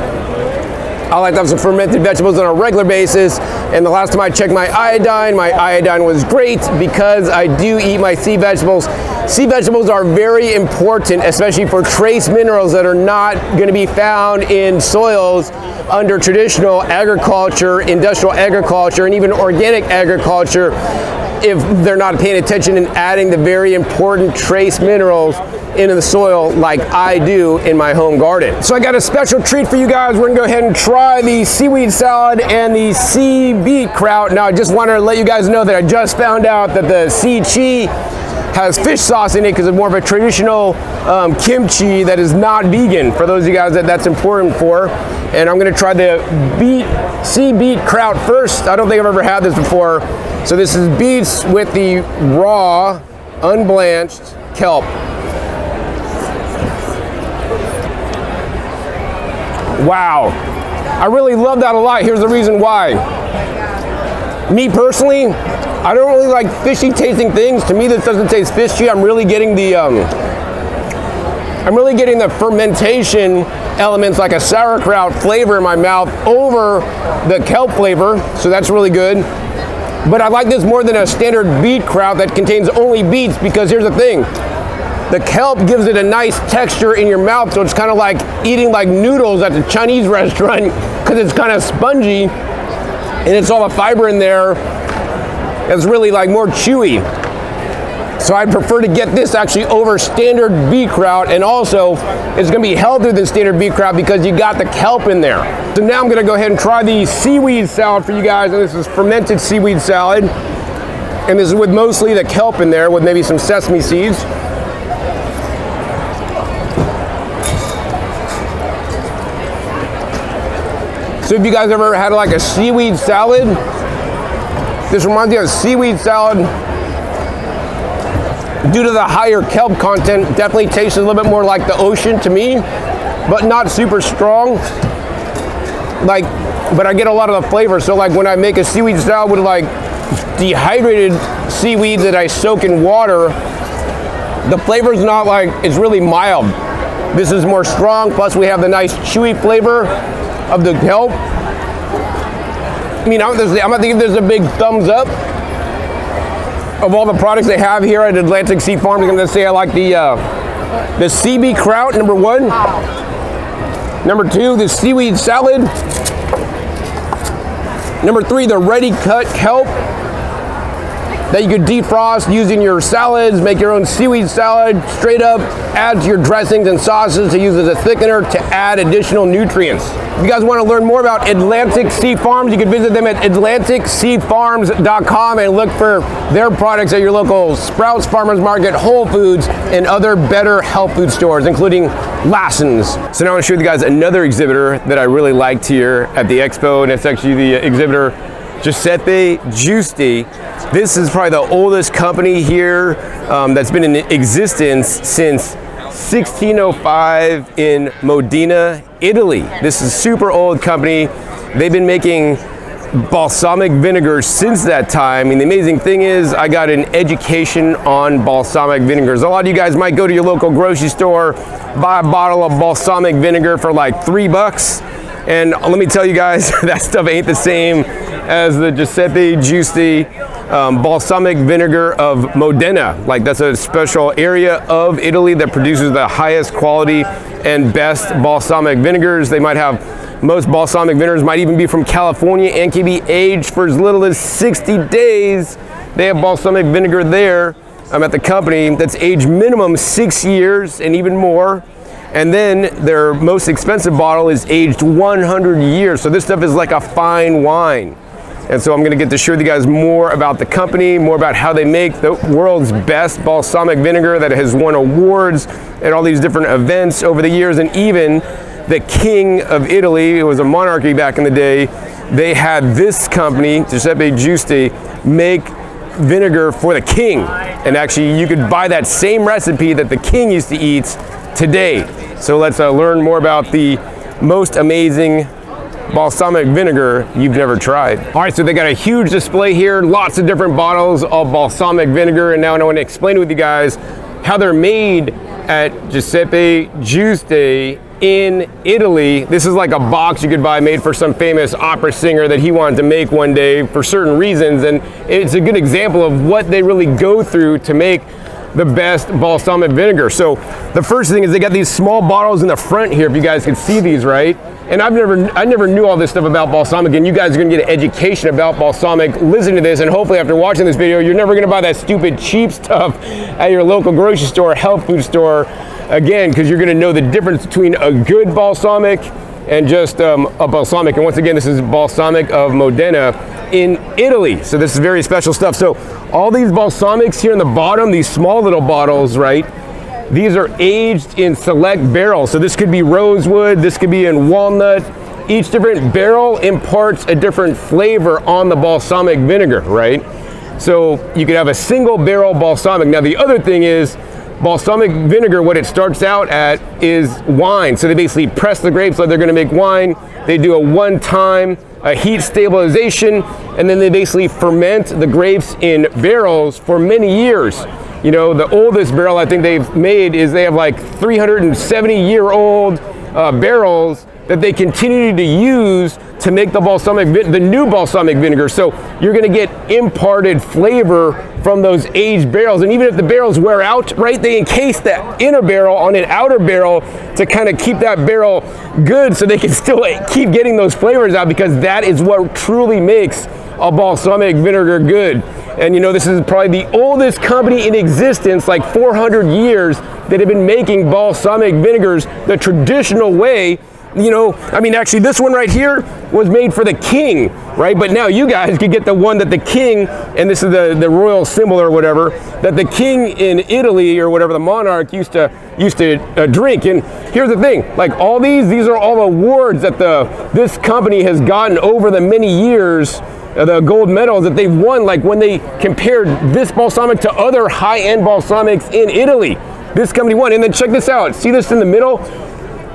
I like to have some fermented vegetables on a regular basis, and the last time I checked my iodine was great because I do eat my sea vegetables. Sea vegetables are very important, especially for trace minerals that are not going to be found in soils under traditional agriculture, industrial agriculture, and even organic agriculture, if they're not paying attention and adding the very important trace minerals into the soil like I do in my home garden. So I got a special treat for you guys. We're gonna go ahead and try the seaweed salad and the sea beet kraut. Now I just wanted to let you guys know that I just found out that the sea chi has fish sauce in it because it's more of a traditional kimchi that is not vegan, for those of you guys that that's important for. And I'm gonna try the sea beet kraut first. I don't think I've ever had this before. So this is beets with the raw, unblanched kelp. Wow, I really love that a lot. Here's the reason why. Me personally, I don't really like fishy tasting things. To me, this doesn't taste fishy. I'm really getting the fermentation elements, like a sauerkraut flavor in my mouth over the kelp flavor. So that's really good. But I like this more than a standard beet kraut that contains only beets, because here's the thing. The kelp gives it a nice texture in your mouth, so it's kind of like eating like noodles at the Chinese restaurant, because it's kind of spongy and it's all the fiber in there. It's really like more chewy. So I'd prefer to get this actually over standard beet kraut, and also it's gonna be healthier than standard beet kraut because you got the kelp in there. So now I'm gonna go ahead and try the seaweed salad for you guys, and this is fermented seaweed salad. And this is with mostly the kelp in there with maybe some sesame seeds. So if you guys ever had like a seaweed salad, this reminds me of seaweed salad. Due to the higher kelp content, definitely tastes a little bit more like the ocean to me, but not super strong. But I get a lot of the flavor. So like when I make a seaweed salad with like dehydrated seaweed that I soak in water. The flavor's not like, it's really mild. This is more strong, plus we have the nice chewy flavor of the kelp. I mean, I'm gonna give this a big thumbs up. Of all the products they have here at Atlantic Sea Farms, I'm gonna say I like the sea kraut, number 1. Number 2, the seaweed salad. Number 3, the ready cut kelp that you could defrost using your salads, make your own seaweed salad, straight up add to your dressings and sauces to use as a thickener to add additional nutrients. If you guys want to learn more about Atlantic Sea Farms, you can visit them at atlanticseafarms.com and look for their products at your local Sprouts Farmers Market, Whole Foods, and other better health food stores, including Lassen's. So now I want to show you guys another exhibitor that I really liked here at the expo, and it's actually the exhibitor Giseppe Giusti. This is probably the oldest company here that's been in existence since 1605 in Modena, Italy. This is a super old company. They've been making balsamic vinegar since that time. And the amazing thing is I got an education on balsamic vinegars. A lot of you guys might go to your local grocery store, buy a bottle of balsamic vinegar for like $3. And let me tell you guys, that stuff ain't the same as the Giuseppe Giusti balsamic vinegar of Modena. Like, that's a special area of Italy that produces the highest quality and best balsamic vinegars. They might have, most balsamic vinegars might even be from California and can be aged for as little as 60 days. They have balsamic vinegar there at the company that's aged minimum 6 years and even more. And then their most expensive bottle is aged 100 years. So this stuff is like a fine wine. And so I'm gonna get to show you guys more about the company, more about how they make the world's best balsamic vinegar that has won awards at all these different events over the years. And even the king of Italy, it was a monarchy back in the day, they had this company, Giuseppe Giusti, make vinegar for the king. And actually you could buy that same recipe that the king used to eat today. So let's learn more about the most amazing balsamic vinegar you've never tried. All right, so they got a huge display here, lots of different bottles of balsamic vinegar, and now I want to explain with you guys how they're made at Giuseppe Giusti in Italy. This is like a box you could buy made for some famous opera singer that he wanted to make one day for certain reasons, and it's a good example of what they really go through to make the best balsamic vinegar. So the first thing is they got these small bottles in the front here, if you guys can see these, right? And I never knew all this stuff about balsamic, and you guys are gonna get an education about balsamic listening to this, and hopefully after watching this video, you're never gonna buy that stupid cheap stuff at your local grocery store, health food store, again, because you're gonna know the difference between a good balsamic and just a balsamic. And once again, this is balsamic of Modena in Italy. So this is very special stuff. So all these balsamics here in the bottom, these small little bottles, right? These are aged in select barrels. So this could be rosewood, this could be in walnut. Each different barrel imparts a different flavor on the balsamic vinegar, right? So you could have a single barrel balsamic. Now the other thing is, balsamic vinegar, what it starts out at is wine. So they basically press the grapes like they're gonna make wine. They do a one-time heat stabilization, and then they basically ferment the grapes in barrels for many years. You know, the oldest barrel I think they've made is they have like 370-year-old barrels that they continue to use to make the new balsamic vinegar. So you're gonna get imparted flavor from those aged barrels. And even if the barrels wear out, right, they encase that inner barrel on an outer barrel to kind of keep that barrel good so they can still keep getting those flavors out, because that is what truly makes a balsamic vinegar good. And you know, this is probably the oldest company in existence, like 400 years, that have been making balsamic vinegars the traditional way. You know, I mean, actually this one right here was made for the king, right? But now you guys could get the one that the king, and this is the royal symbol or whatever, that the king in Italy or whatever, the monarch used to drink. And here's the thing, like all these are all awards that this company has gotten over the many years, the gold medals that they've won, like when they compared this balsamic to other high-end balsamics in Italy. This company won. And then check this out, see this in the middle?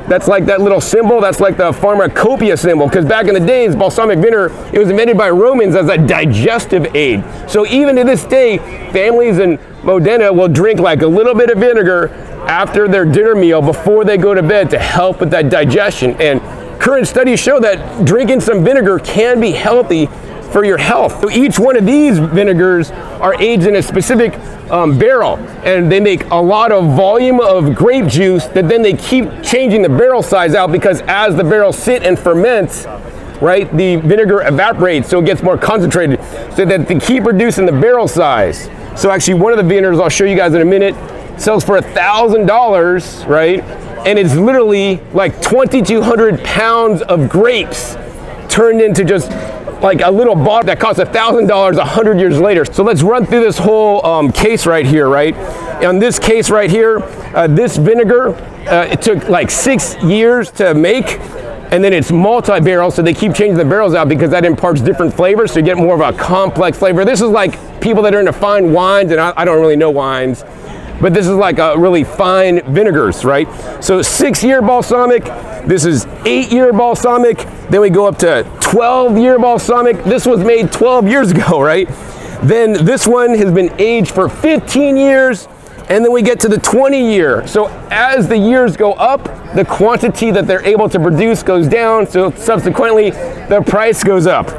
That's like that little symbol. That's like the pharmacopoeia symbol. Because back in the days, balsamic vinegar, it was invented by Romans as a digestive aid. So even to this day, families in Modena will drink like a little bit of vinegar after their dinner meal before they go to bed to help with that digestion. And current studies show that drinking some vinegar can be healthy for your health. So each one of these vinegars are aged in a specific barrel, and they make a lot of volume of grape juice that then they keep changing the barrel size out, because as the barrels sit and ferment, right, the vinegar evaporates, so it gets more concentrated, so that they keep reducing the barrel size. So actually one of the vinegars I'll show you guys in a minute sells for $1,000, right? And it's literally like 2,200 pounds of grapes turned into just like a little bottle that costs $1,000 100 years later. So let's run through this whole case right here, right? On this case right here, this vinegar, it took like 6 years to make, and then it's multi-barrel, so they keep changing the barrels out because that imparts different flavors, so you get more of a complex flavor. This is like people that are into fine wines, and I don't really know wines, but this is like a really fine vinegars, right? So 6-year balsamic, this is 8-year balsamic, then we go up to 12-year balsamic. This was made 12 years ago, right? Then this one has been aged for 15 years, and then we get to the 20-year. So as the years go up, the quantity that they're able to produce goes down, so subsequently the price goes up.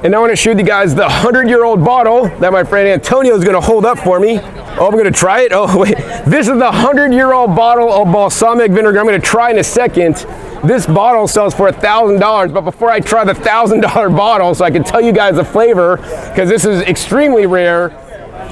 And now I want to show you guys the 100-year-old bottle that my friend Antonio is going to hold up for me. Oh, I'm going to try it. Oh, wait. This is the 100-year-old bottle of balsamic vinegar. I'm going to try in a second. This bottle sells for $1,000, but before I try the $1,000 bottle, so I can tell you guys the flavor, because this is extremely rare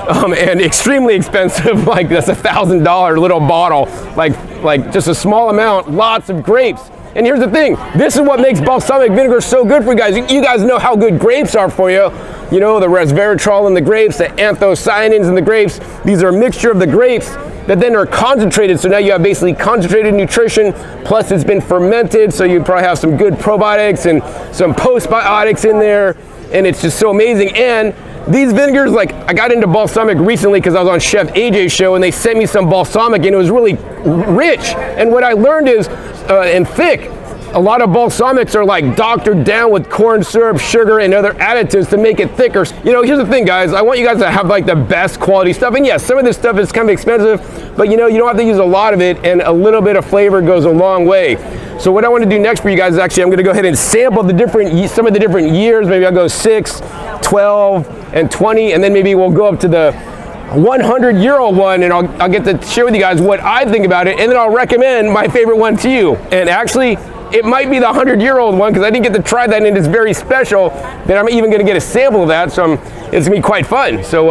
and extremely expensive, like that's $1,000 little bottle, like just a small amount, lots of grapes. And here's the thing, this is what makes balsamic vinegar so good for you guys. You guys know how good grapes are for you. You know, the resveratrol in the grapes, the anthocyanins in the grapes. These are a mixture of the grapes that then are concentrated. So now you have basically concentrated nutrition, plus it's been fermented. So you probably have some good probiotics and some postbiotics in there. And it's just so amazing. And these vinegars, like I got into balsamic recently because I was on Chef AJ's show and they sent me some balsamic and it was really rich. And what I learned is, and thick, a lot of balsamics are like doctored down with corn syrup, sugar, and other additives to make it thicker. You know, here's the thing, guys. I want you guys to have like the best quality stuff. And yes, some of this stuff is kind of expensive, but you know, you don't have to use a lot of it, and a little bit of flavor goes a long way. So what I want to do next for you guys is actually, I'm going to go ahead and sample some of the different years. Maybe I'll go 6, 12, and 20, and then maybe we'll go up to the 100-year-old one, and I'll get to share with you guys what I think about it, and then I'll recommend my favorite one to you. And actually, it might be the 100-year-old one because I didn't get to try that, and it's very special that I'm even going to get a sample of that, so it's going to be quite fun. So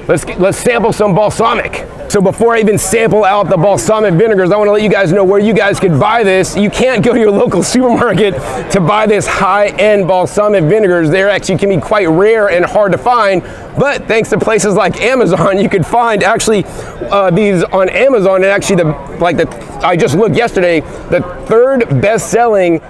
let's sample some balsamic. So before I even sample out the balsamic vinegars, I want to let you guys know where you guys could buy this. You can't go to your local supermarket to buy this high-end balsamic vinegars. They actually can be quite rare and hard to find, but thanks to places like Amazon, you could find actually these on Amazon. And actually, I just looked yesterday, the 3rd best-selling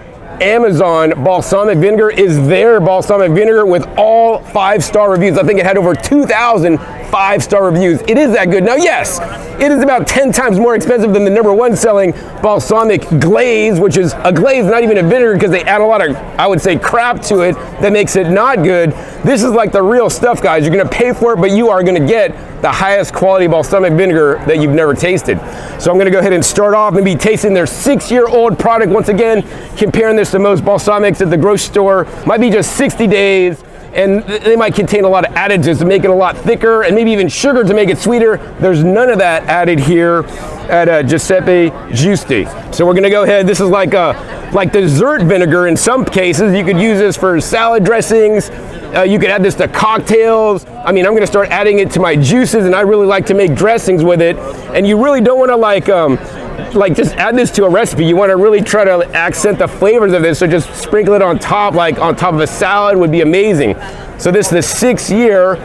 Amazon balsamic vinegar is their balsamic vinegar with all 5-star reviews. I think it had over 2,000 5-star reviews. It is that good. Now, yes, it is about 10 times more expensive than the #1 selling balsamic glaze, which is a glaze, not even a vinegar, because they add a lot of, I would say, crap to it that makes it not good. This is like the real stuff, guys. You're going to pay for it, but you are going to get the highest quality balsamic vinegar that you've never tasted. So I'm going to go ahead and start off maybe tasting their 6-year-old product. Once again, comparing this to most balsamics at the grocery store, might be just 60 days. And they might contain a lot of additives to make it a lot thicker, and maybe even sugar to make it sweeter. There's none of that added here at Giuseppe Guisti. So we're gonna go ahead. This is like dessert vinegar in some cases. You could use this for salad dressings. You could add this to cocktails. I mean, I'm gonna start adding it to my juices, and I really like to make dressings with it. And you really don't wanna like just add this to a recipe. You want to really try to accent the flavors of this, so just sprinkle it on top, like on top of a salad would be amazing. So this is the 6-year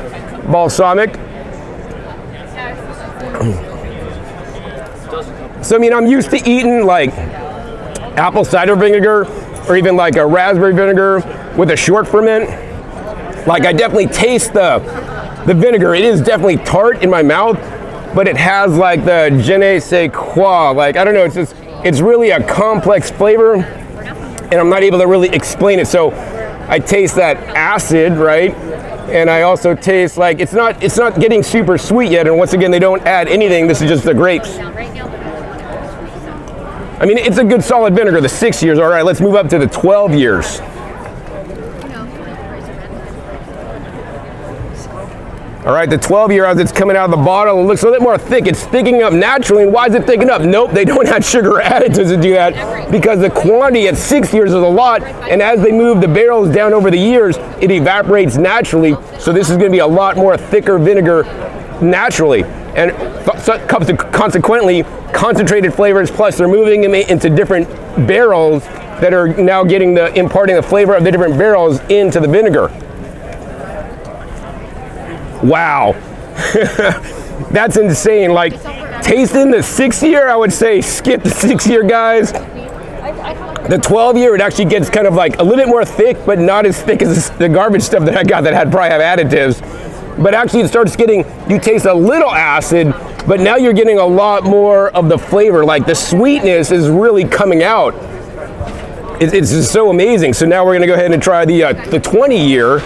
balsamic. So I mean, I'm used to eating like apple cider vinegar or even like a raspberry vinegar with a short ferment. Like I definitely taste the vinegar. It is definitely tart in my mouth, but it has like the je ne sais quoi, like I don't know, it's just it's really a complex flavor, and I'm not able to really explain it. So I taste that acid, right? And I also taste like it's not getting super sweet yet. And once again, they don't add anything. This is just the grapes. I mean, it's a good solid vinegar. The 6 years. All right, let's move up to the 12 years. All right, the 12-year, as it's coming out of the bottle, it looks a little bit more thick. It's thickening up naturally. And why is it thickening up? Nope, they don't add sugar additives to do that because the quantity at 6 years is a lot. And as they move the barrels down over the years, it evaporates naturally. So this is going to be a lot more thicker vinegar naturally. And consequently, concentrated flavors, plus they're moving them into different barrels that are now imparting the flavor of the different barrels into the vinegar. Wow, that's insane. Like tasting the 6 year, I would say skip the 6 year, guys. The 12 year, it actually gets kind of like a little bit more thick, but not as thick as the garbage stuff that I got that probably have additives. But actually it starts getting, you taste a little acid, but now you're getting a lot more of the flavor. Like the sweetness is really coming out. It's just so amazing. So now we're gonna go ahead and try the 20 year.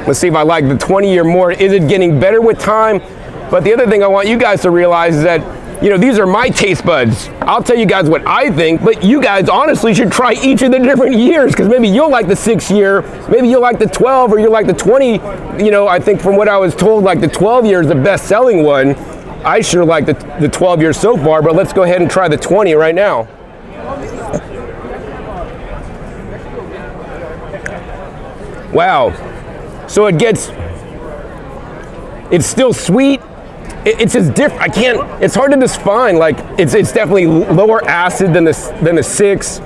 Let's see if I like the 20 year more. Is it getting better with time? But the other thing I want you guys to realize is that, you know, these are my taste buds. I'll tell you guys what I think, but you guys honestly should try each of the different years, because maybe you'll like the 6 year, maybe you'll like the 12, or you'll like the 20. You know, I think from what I was told, like the 12 year is the best selling one. I sure like the 12 years so far, but let's go ahead and try the 20 right now. Wow. So it's still sweet. It's just different. It's hard to define. Like it's definitely lower acid than the 6.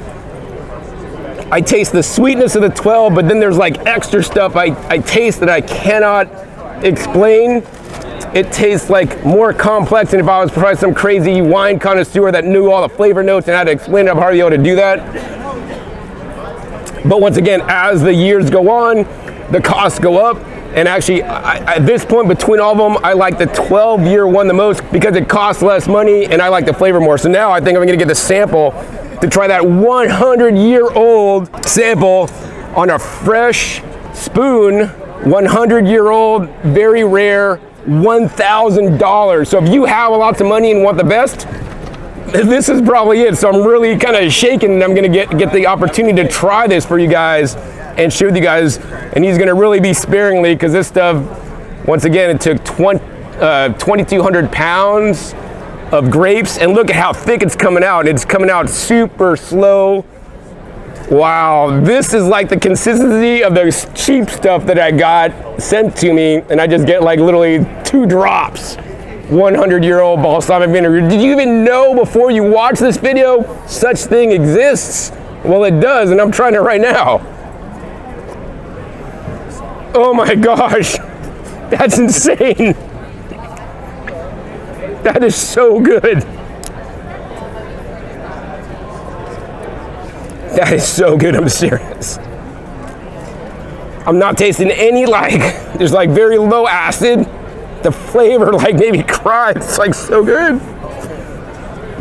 I taste the sweetness of the 12, but then there's like extra stuff I taste that I cannot explain. It tastes like more complex, and if I was probably some crazy wine connoisseur that knew all the flavor notes and how to explain it, I'd hardly be able to do that. But once again, as the years go on, the costs go up, and actually at this point between all of them, I like the 12 year one the most because it costs less money and I like the flavor more. So now I think I'm gonna get the sample to try that 100-year-old sample on a fresh spoon, 100-year-old, very rare, $1,000. So if you have lots of money and want the best, this is probably it. So I'm really kind of shaking, and I'm gonna get the opportunity to try this for you guys and share with you guys, and he's gonna really be sparingly, because this stuff, once again, it took 2,200 pounds of grapes, and look at how thick it's coming out. It's coming out super slow. Wow, this is like the consistency of the cheap stuff that I got sent to me, and I just get like literally 2 drops. 100-year-old balsamic vinegar. Did you even know before you watch this video such thing exists? Well, it does, and I'm trying it right now. Oh my gosh, that's insane. That is so good. That is so good, I'm serious. I'm not tasting any there's like very low acid. The flavor like made me cry. It's like so good.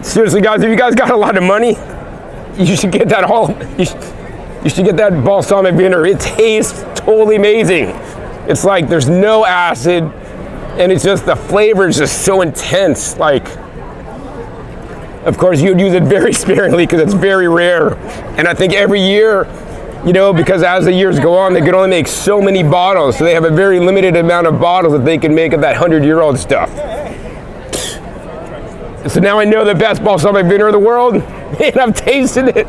Seriously guys, if you guys got a lot of money, you should get that you should get that balsamic vinegar. It tastes totally amazing. It's like there's no acid, and it's just the flavor is just so intense. Like, of course you would use it very sparingly because it's very rare. And I think every year, you know, because as the years go on, they can only make so many bottles. So they have a very limited amount of bottles that they can make of that 100-year-old stuff. So now I know the best balsamic vinegar in the world, and I've tasted it.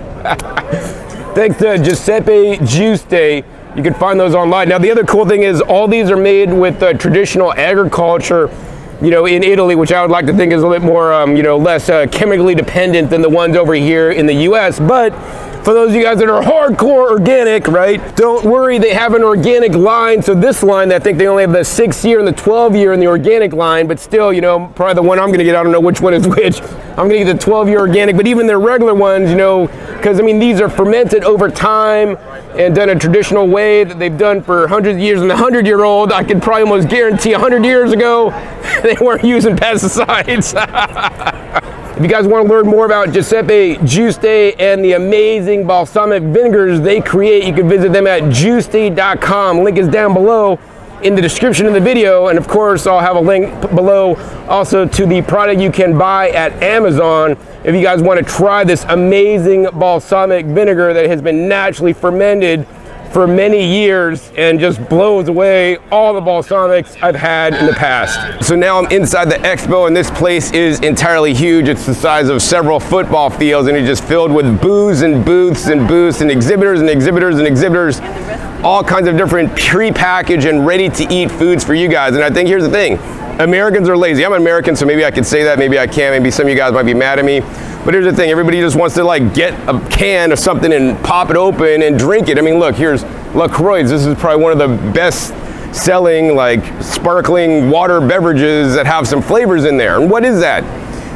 Thanks to Giuseppe Giusti. You can find those online. Now the other cool thing is all these are made with traditional agriculture, you know, in Italy, which I would like to think is a little bit more, you know, less chemically dependent than the ones over here in the US. But for those of you guys that are hardcore organic, right, don't worry, they have an organic line. So this line, I think they only have the 6 year and the 12 year in the organic line, but still, you know, probably the one I'm gonna get, I don't know which one is which. I'm gonna get the 12 year organic, but even their regular ones, you know, because I mean, these are fermented over time and done a traditional way that they've done for hundreds of years. And the 100-year-old, I can probably almost guarantee 100 years ago, they weren't using pesticides. you guys want to learn more about Giuseppe, Giusti, and the amazing balsamic vinegars they create, you can visit them at Giusti.com. Link is down below in the description of the video, and of course I'll have a link below also to the product you can buy at Amazon if you guys want to try this amazing balsamic vinegar that has been naturally fermented for many years and just blows away all the balsamics I've had in the past. So now I'm inside the expo, and this place is entirely huge. It's the size of several football fields, and it's just filled with booths and booths and booths and exhibitors and exhibitors and exhibitors, all kinds of different pre-packaged and ready-to-eat foods for you guys. And I think here's the thing, Americans are lazy. I'm an American, so maybe I could say that, maybe I can't, maybe some of you guys might be mad at me. But here's the thing, everybody just wants to like get a can of something and pop it open and drink it. I mean, look, here's LaCroix's. This is probably one of the best selling like sparkling water beverages that have some flavors in there. And what is that?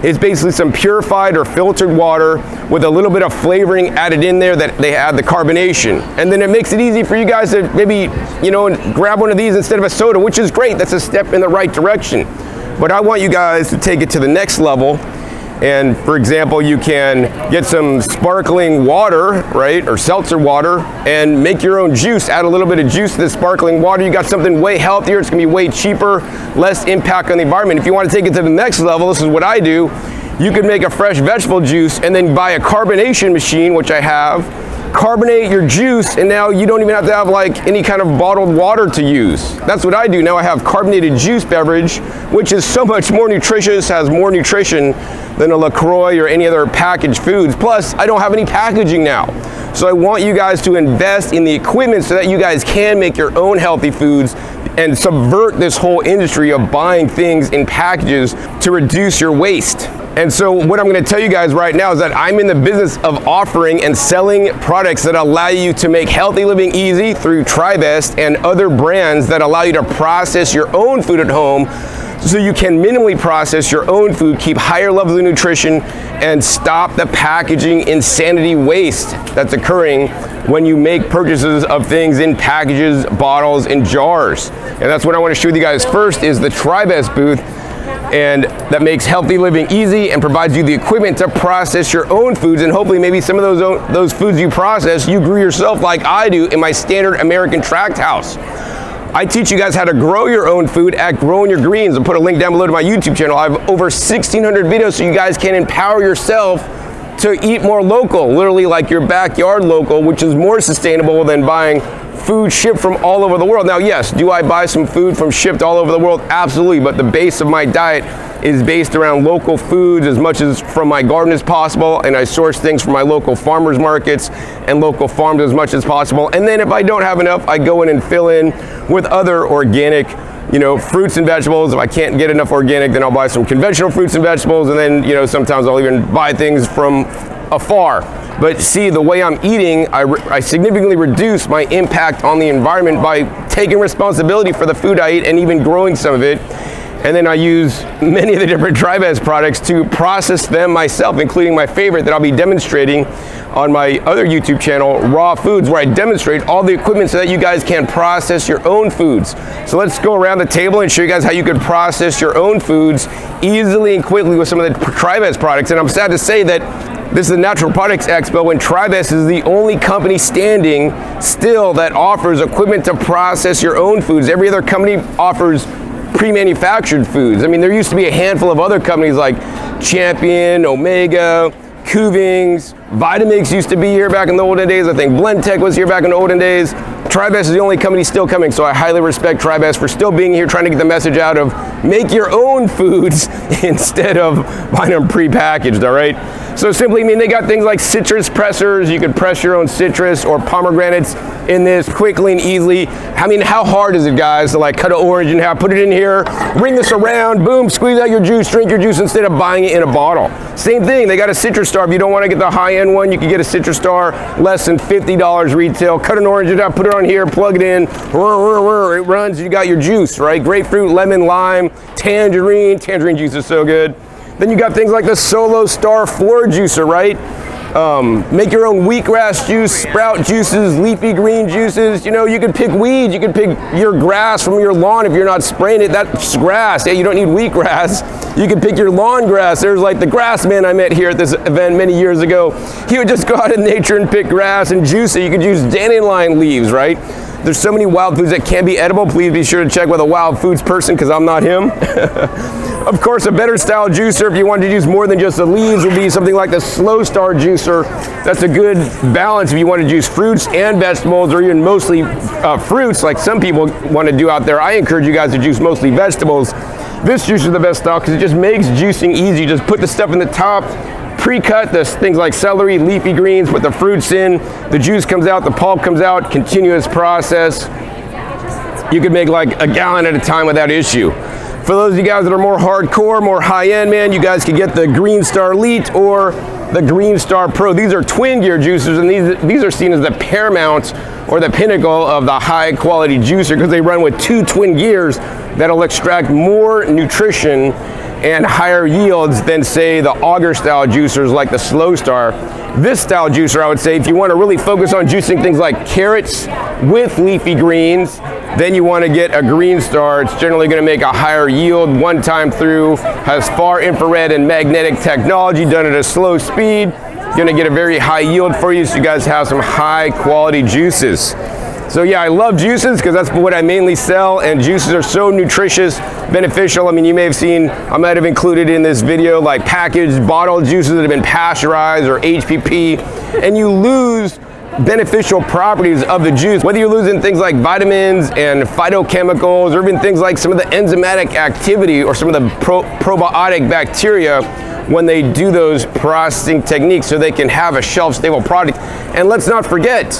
It's basically some purified or filtered water with a little bit of flavoring added in there that they add the carbonation. And then it makes it easy for you guys to maybe, you know, grab one of these instead of a soda, which is great. That's a step in the right direction. But I want you guys to take it to the next level. And for example, you can get some sparkling water, right, or seltzer water, and make your own juice. Add a little bit of juice to the sparkling water. You got something way healthier. It's gonna be way cheaper, less impact on the environment. If you want to take it to the next level, this is what I do. You could make a fresh vegetable juice and then buy a carbonation machine, which I have, carbonate your juice, and now you don't even have to have like any kind of bottled water to use. That's what I do. Now I have carbonated juice beverage, which is so much more nutritious, has more nutrition than a LaCroix or any other packaged foods. Plus, I don't have any packaging now. So I want you guys to invest in the equipment so that you guys can make your own healthy foods and subvert this whole industry of buying things in packages to reduce your waste. And so what I'm gonna tell you guys right now is that I'm in the business of offering and selling products that allow you to make healthy living easy through Tribest and other brands that allow you to process your own food at home so you can minimally process your own food, keep higher levels of nutrition, and stop the packaging insanity waste that's occurring when you make purchases of things in packages, bottles, and jars. And that's what I want to show you guys first is the Tribest booth, and that makes healthy living easy and provides you the equipment to process your own foods, and hopefully maybe some of those foods you process, you grew yourself like I do in my standard American tract house. I teach you guys how to grow your own food at Growing Your Greens. I'll put a link down below to my YouTube channel. I have over 1,600 videos so you guys can empower yourself to eat more local, literally like your backyard local, which is more sustainable than buying food shipped from all over the world. Now, yes, do I buy some food from shipped all over the world? Absolutely, but the base of my diet is based around local foods as much as from my garden as possible, and I source things from my local farmers markets and local farms as much as possible. And then if I don't have enough, I go in and fill in with other organic, you know, fruits and vegetables. If I can't get enough organic, then I'll buy some conventional fruits and vegetables, and then, you know, sometimes I'll even buy things from afar. But see, the way I'm eating, I significantly reduce my impact on the environment by taking responsibility for the food I eat and even growing some of it. And then I use many of the different Tribest products to process them myself, including my favorite that I'll be demonstrating on my other YouTube channel, Raw Foods, where I demonstrate all the equipment so that you guys can process your own foods. So let's go around the table and show you guys how you could process your own foods easily and quickly with some of the Tribest products. And I'm sad to say that this is the Natural Products Expo, and Tribest is the only company standing still that offers equipment to process your own foods. Every other company offers pre-manufactured foods. I mean, there used to be a handful of other companies like Champion, Omega, Kuvings, Vitamix used to be here back in the olden days. I think Blendtec was here back in the olden days. Tribest is the only company still coming, so I highly respect Tribest for still being here, trying to get the message out of make your own foods instead of buying them pre-packaged, all right? So simply, I mean, they got things like citrus pressers. You could press your own citrus or pomegranates in this quickly and easily. I mean, how hard is it, guys, to like cut an orange in half, put it in here, ring this around, boom, squeeze out your juice, drink your juice instead of buying it in a bottle. Same thing, they got a Citrus Star. If you don't want to get the high-end one, you can get a Citrus Star, less than $50 retail. Cut an orange in half, put it on here, plug it in, it runs, you got your juice, right? Grapefruit, lemon, lime, tangerine juice is so good. Then you got things like the Solo Star Floor Juicer, right? Make your own wheatgrass juice, sprout juices, leafy green juices. You know, you could pick weeds. You could pick your grass from your lawn if you're not spraying it. That's grass. Yeah, you don't need wheatgrass. You can pick your lawn grass. There's like the grass man I met here at this event many years ago. He would just go out in nature and pick grass and juice it. You could use dandelion leaves, right? There's so many wild foods that can be edible. Please be sure to check with a wild foods person because I'm not him. Of course, a better style juicer, if you want to use more than just the leaves, would be something like the Slow Star juicer. That's a good balance if you want to juice fruits and vegetables, or even mostly fruits, like some people want to do out there. I encourage you guys to juice mostly vegetables. This juicer is the best style because it just makes juicing easy. You just put the stuff in the top, pre-cut the things like celery, leafy greens, put the fruits in, the juice comes out, the pulp comes out, continuous process. You could make like a gallon at a time without issue. For those of you guys that are more hardcore, more high-end, man, you guys can get the Green Star Elite or the Green Star Pro. These are twin gear juicers, and these are seen as the paramount or the pinnacle of the high quality juicer because they run with 2 twin gears that'll extract more nutrition and higher yields than, say, the auger style juicers like the Slow Star. This style juicer, I would say, if you want to really focus on juicing things like carrots with leafy greens, then you want to get a Green Star. It's generally going to make a higher yield one time through, has far infrared and magnetic technology done at a slow speed. Going to get a very high yield for you, so you guys have some high quality juices. So yeah, I love juices because that's what I mainly sell, and juices are so nutritious, beneficial. I mean, you may have seen, I might have included in this video like packaged bottled juices that have been pasteurized or HPP, and you lose beneficial properties of the juice, whether you're losing things like vitamins and phytochemicals, or even things like some of the enzymatic activity or some of the probiotic bacteria when they do those processing techniques so they can have a shelf-stable product. And let's not forget,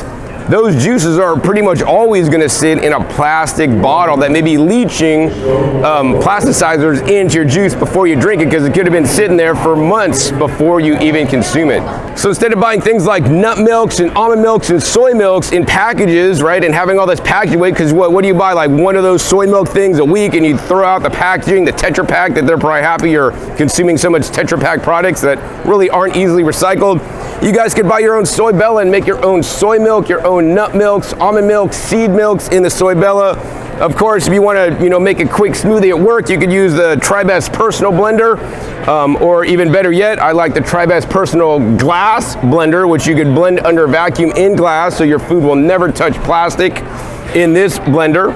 those juices are pretty much always going to sit in a plastic bottle that may be leaching plasticizers into your juice before you drink it, because it could have been sitting there for months before you even consume it. So instead of buying things like nut milks and almond milks and soy milks in packages, right, and having all this packaging weight, because what do you buy, like one of those soy milk things a week, and you throw out the packaging, the Tetra Pak, that they're probably happy you're consuming so much Tetra Pak products that really aren't easily recycled. You guys could buy your own soy bella and make your own soy milk, your own nut milks, almond milks, seed milks in the soy bella. Of course, if you want to, make a quick smoothie at work, you could use the Tribest Personal Blender, or even better yet, I like the Tribest Personal Glass Blender, which you could blend under vacuum in glass, so your food will never touch plastic in this blender,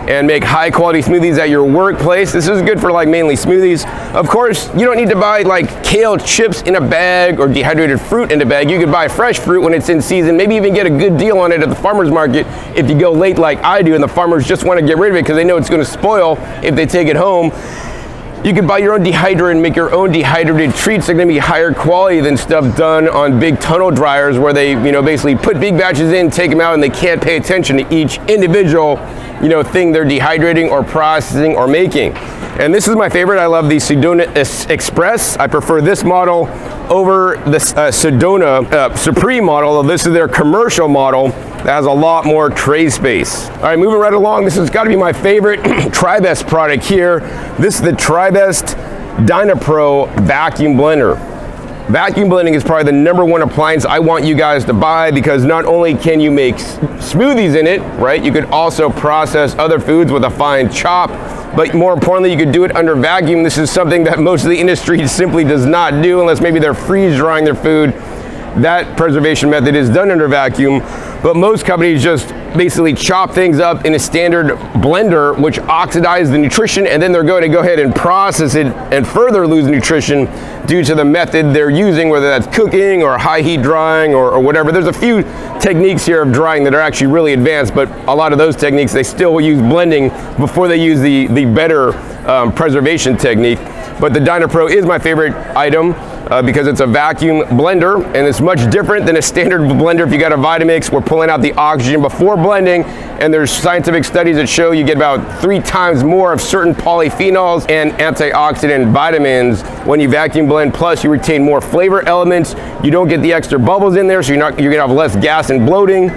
and make high quality smoothies at your workplace. This is good for like mainly smoothies. Of course, you don't need to buy like kale chips in a bag or dehydrated fruit in a bag. You could buy fresh fruit when it's in season, maybe even get a good deal on it at the farmer's market if you go late like I do, and the farmers just want to get rid of it because they know it's going to spoil if they take it home. You can buy your own dehydrator and make your own dehydrated treats. They're going to be higher quality than stuff done on big tunnel dryers where they, basically put big batches in, take them out, and they can't pay attention to each individual, thing they're dehydrating or processing or making. And this is my favorite. I love the Sedona Express. I prefer this model over the Sedona Supreme model. This is their commercial model that has a lot more tray space. All right, moving right along. This has got to be my favorite Tribest product here. This is the Tribest DynaPro Vacuum Blender. Vacuum blending is probably the #1 appliance I want you guys to buy, because not only can you make smoothies in it, right? You could also process other foods with a fine chop, but more importantly, you could do it under vacuum. This is something that most of the industry simply does not do, unless maybe they're freeze drying their food. That preservation method is done under vacuum, but most companies just basically chop things up in a standard blender, which oxidize the nutrition, and then they're going to go ahead and process it and further lose nutrition due to the method they're using, whether that's cooking or high heat drying or whatever. There's a few techniques here of drying that are actually really advanced, but a lot of those techniques, they still use blending before they use the better preservation technique. But the DynaPro is my favorite item because it's a vacuum blender, and it's much different than a standard blender. If you got a Vitamix, we're pulling out the oxygen before blending, and there's scientific studies that show you get about 3 times more of certain polyphenols and antioxidant vitamins when you vacuum blend. Plus, you retain more flavor elements. You don't get the extra bubbles in there, so you're gonna have less gas and bloating.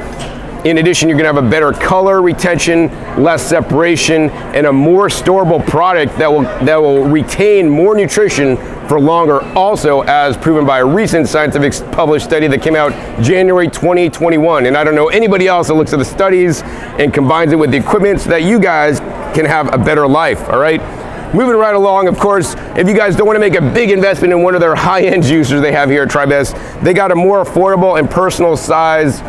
In addition, you're gonna have a better color retention, less separation, and a more storable product that will retain more nutrition for longer, also as proven by a recent scientific published study that came out January 2021. And I don't know anybody else that looks at the studies and combines it with the equipment so that you guys can have a better life, all right? Moving right along, of course, if you guys don't want to make a big investment in one of their high-end juicers they have here at Tribest, they got a more affordable and personal size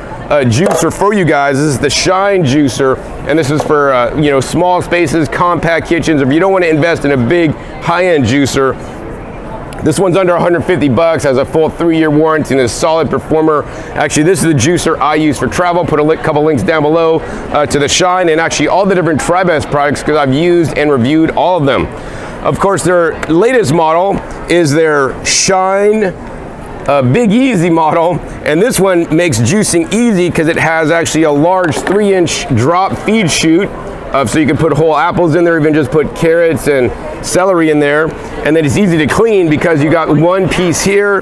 juicer for you guys. This is the Shine juicer, and this is for you know, small spaces, compact kitchens. If you don't want to invest in a big high-end juicer, this one's under 150 bucks, has a full 3-year warranty, and is a solid performer. Actually, this is the juicer I use for travel. Put a couple links down below to the Shine and actually all the different Tribest products, because I've used and reviewed all of them. Of course, their latest model is their Shine Big Easy model, and this one makes juicing easy because it has actually a large 3-inch drop feed chute, so you can put whole apples in there, even just put carrots and celery in there, and then it's easy to clean because you got one piece here,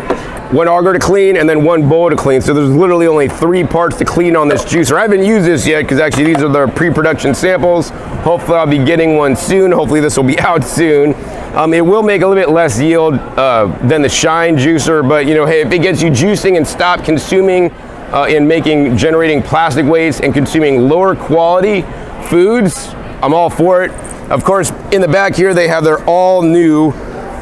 one auger to clean, and then one bowl to clean. So there's literally only 3 parts to clean on this juicer. I haven't used this yet because actually these are the pre-production samples. Hopefully I'll be getting one soon. Hopefully this will be out soon. It will make a little bit less yield than the Shine juicer, but you know, hey, if it gets you juicing and stop consuming in generating plastic waste and consuming lower quality foods, I'm all for it. Of course, in the back here, they have their all new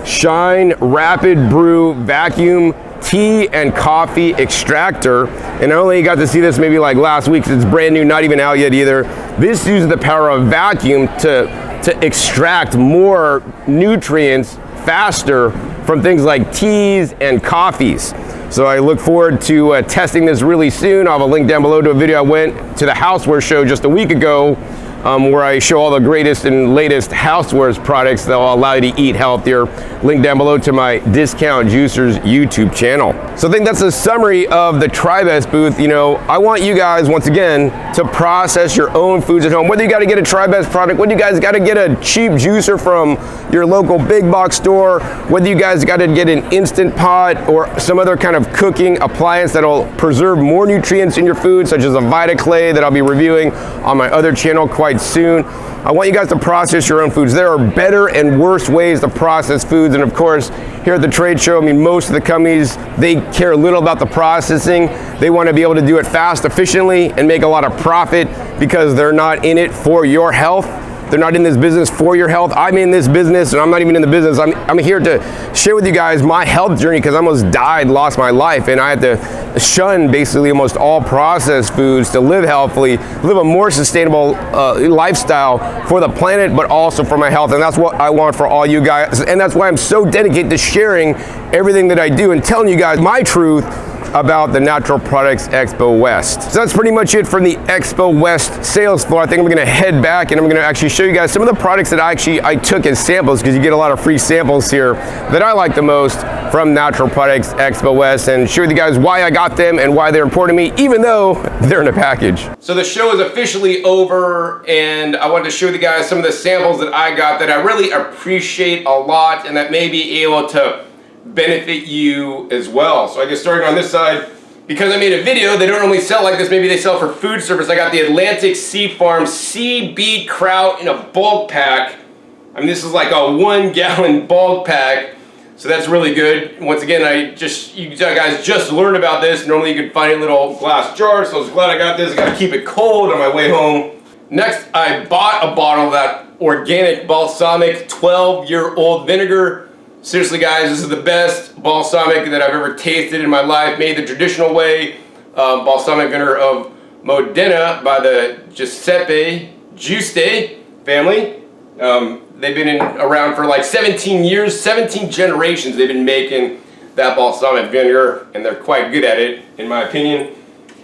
Shine Rapid Brew Vacuum Tea and Coffee Extractor. And I only got to see this maybe like last week, because it's brand new, not even out yet either. This uses the power of vacuum to extract more nutrients faster from things like teas and coffees. So I look forward to testing this really soon. I'll have a link down below to a video I went to the Houseware show just a week ago, where I show all the greatest and latest housewares products that will allow you to eat healthier. Link down below to my Discount Juicers YouTube channel. So I think that's a summary of the Tribest booth. You know, I want you guys, once again, to process your own foods at home. Whether you got to get a Tribest product, whether you guys got to get a cheap juicer from your local big box store, whether you guys got to get an Instant Pot or some other kind of cooking appliance that'll preserve more nutrients in your food, such as a Vita Clay that I'll be reviewing on my other channel quite soon. I want you guys to process your own foods. There are better and worse ways to process foods, and of course, here at the trade show, I mean, most of the companies, they care little about the processing. They want to be able to do it fast, efficiently, and make a lot of profit, because they're not in it for your health. They're not in this business for your health. I'm in this business, and I'm not even in the business. I'm here to share with you guys my health journey, because I almost died, lost my life, and I had to shun basically almost all processed foods to live healthily, live a more sustainable lifestyle for the planet, but also for my health. And that's what I want for all you guys. And that's why I'm so dedicated to sharing everything that I do and telling you guys my truth about the Natural Products Expo West. So that's pretty much it from the Expo West sales floor. I think I'm gonna head back and I'm gonna actually show you guys some of the products that I took as samples, because you get a lot of free samples here that I like the most from Natural Products Expo West, and show you guys why I got them and why they're important to me, even though they're in a package. So the show is officially over, and I wanted to show you guys some of the samples that I got that I really appreciate a lot and that may be able to benefit you as well. So I get started on this side. Because I made a video, they don't normally sell like this. Maybe they sell for food service. I got the Atlantic Sea Farm sea beet kraut in a bulk pack. I mean, this is like a 1-gallon bulk pack. So that's really good. Once again, you guys just learned about this. Normally you can find it in little glass jars, so I was glad I got this. I gotta keep it cold on my way home. Next, I bought a bottle of that organic balsamic 12-year-old vinegar. Seriously guys, this is the best balsamic that I've ever tasted in my life, made the traditional way. Balsamic vinegar of Modena by the Giseppe family. They've been around for like 17 years, 17 generations they've been making that balsamic vinegar, and they're quite good at it, in my opinion.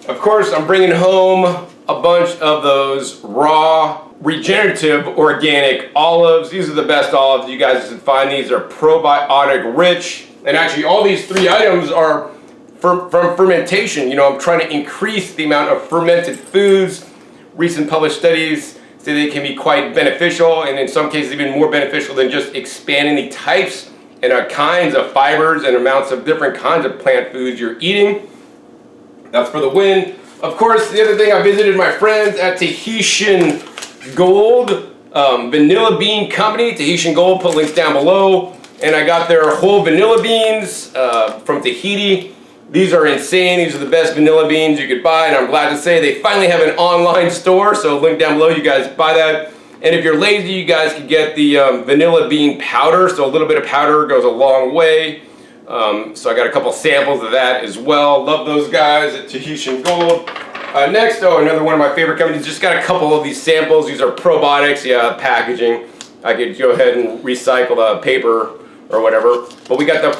Of course, I'm bringing home a bunch of those raw, regenerative, organic olives. These are the best olives you guys can find. These are probiotic rich, and actually all these 3 items are from fermentation. You know, I'm trying to increase the amount of fermented foods. Recent published studies say they can be quite beneficial, and in some cases even more beneficial than just expanding the types and kinds of fibers and amounts of different kinds of plant foods you're eating. That's for the win. Of course, the other thing, I visited my friends at Tahitian Gold, Vanilla Bean Company. Tahitian Gold, put links down below. and I got their whole vanilla beans from Tahiti. These are insane. These are the best vanilla beans you could buy, and I'm glad to say they finally have an online store, so link down below, you guys buy that. And if you're lazy, you guys can get the vanilla bean powder, so a little bit of powder goes a long way. So I got a couple samples of that as well. Love those guys at Tahitian Gold. Next, another one of my favorite companies, just got a couple of these samples. These are Probiotics, yeah, packaging. I could go ahead and recycle the paper or whatever. But we got the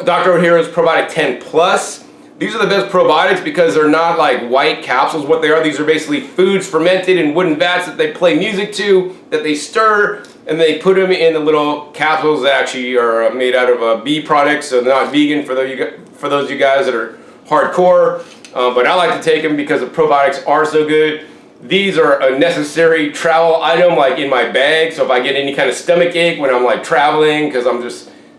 Dr. O'Hara's Probiotic 10 Plus. These are the best probiotics because they're not like white capsules. What they are, these are basically foods fermented in wooden vats that they play music to, that they stir, and they put them in the little capsules that actually are made out of bee products, so they're not vegan for those of you guys that are hardcore. But I like to take them because the probiotics are so good. These are a necessary travel item, like in my bag. So if I get any kind of stomach ache when I'm like traveling, because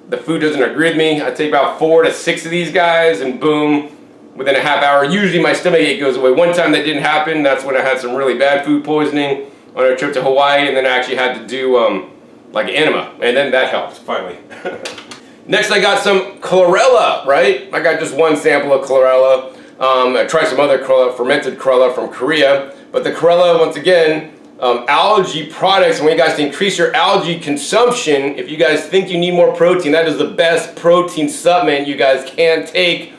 the food doesn't agree with me, I take about 4 to 6 of these guys, and boom, within a half hour, usually my stomach ache goes away. One time that didn't happen. That's when I had some really bad food poisoning on a trip to Hawaii, and then I actually had to do like enema, and then that helped finally. Next, I got some chlorella, right? I got just one sample of chlorella. I tried some other chlorella, fermented chlorella from Korea, but the chlorella, once again, algae products. And when you guys increase your algae consumption, if you guys think you need more protein, that is the best protein supplement you guys can take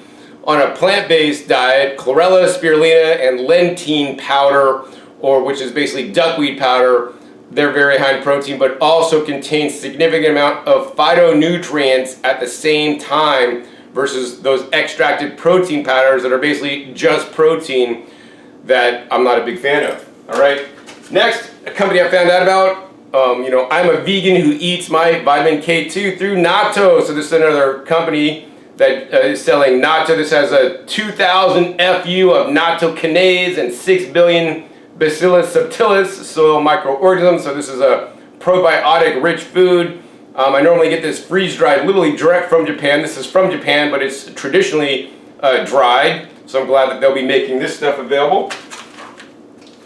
on a plant-based diet. Chlorella, spirulina, and lentil powder, or which is basically duckweed powder. They're very high in protein, but also contain significant amount of phytonutrients at the same time versus those extracted protein powders that are basically just protein that I'm not a big fan of. All right. Next, a company I found out about. I'm a vegan who eats my vitamin K2 through Natto. So this is another company that is selling Natto. This has a 2,000 FU of nattokinase and 6 billion Bacillus subtilis soil microorganisms. So this is a probiotic-rich food. I normally get this freeze-dried, literally direct from Japan. This is from Japan, but it's traditionally dried. So I'm glad that they'll be making this stuff available.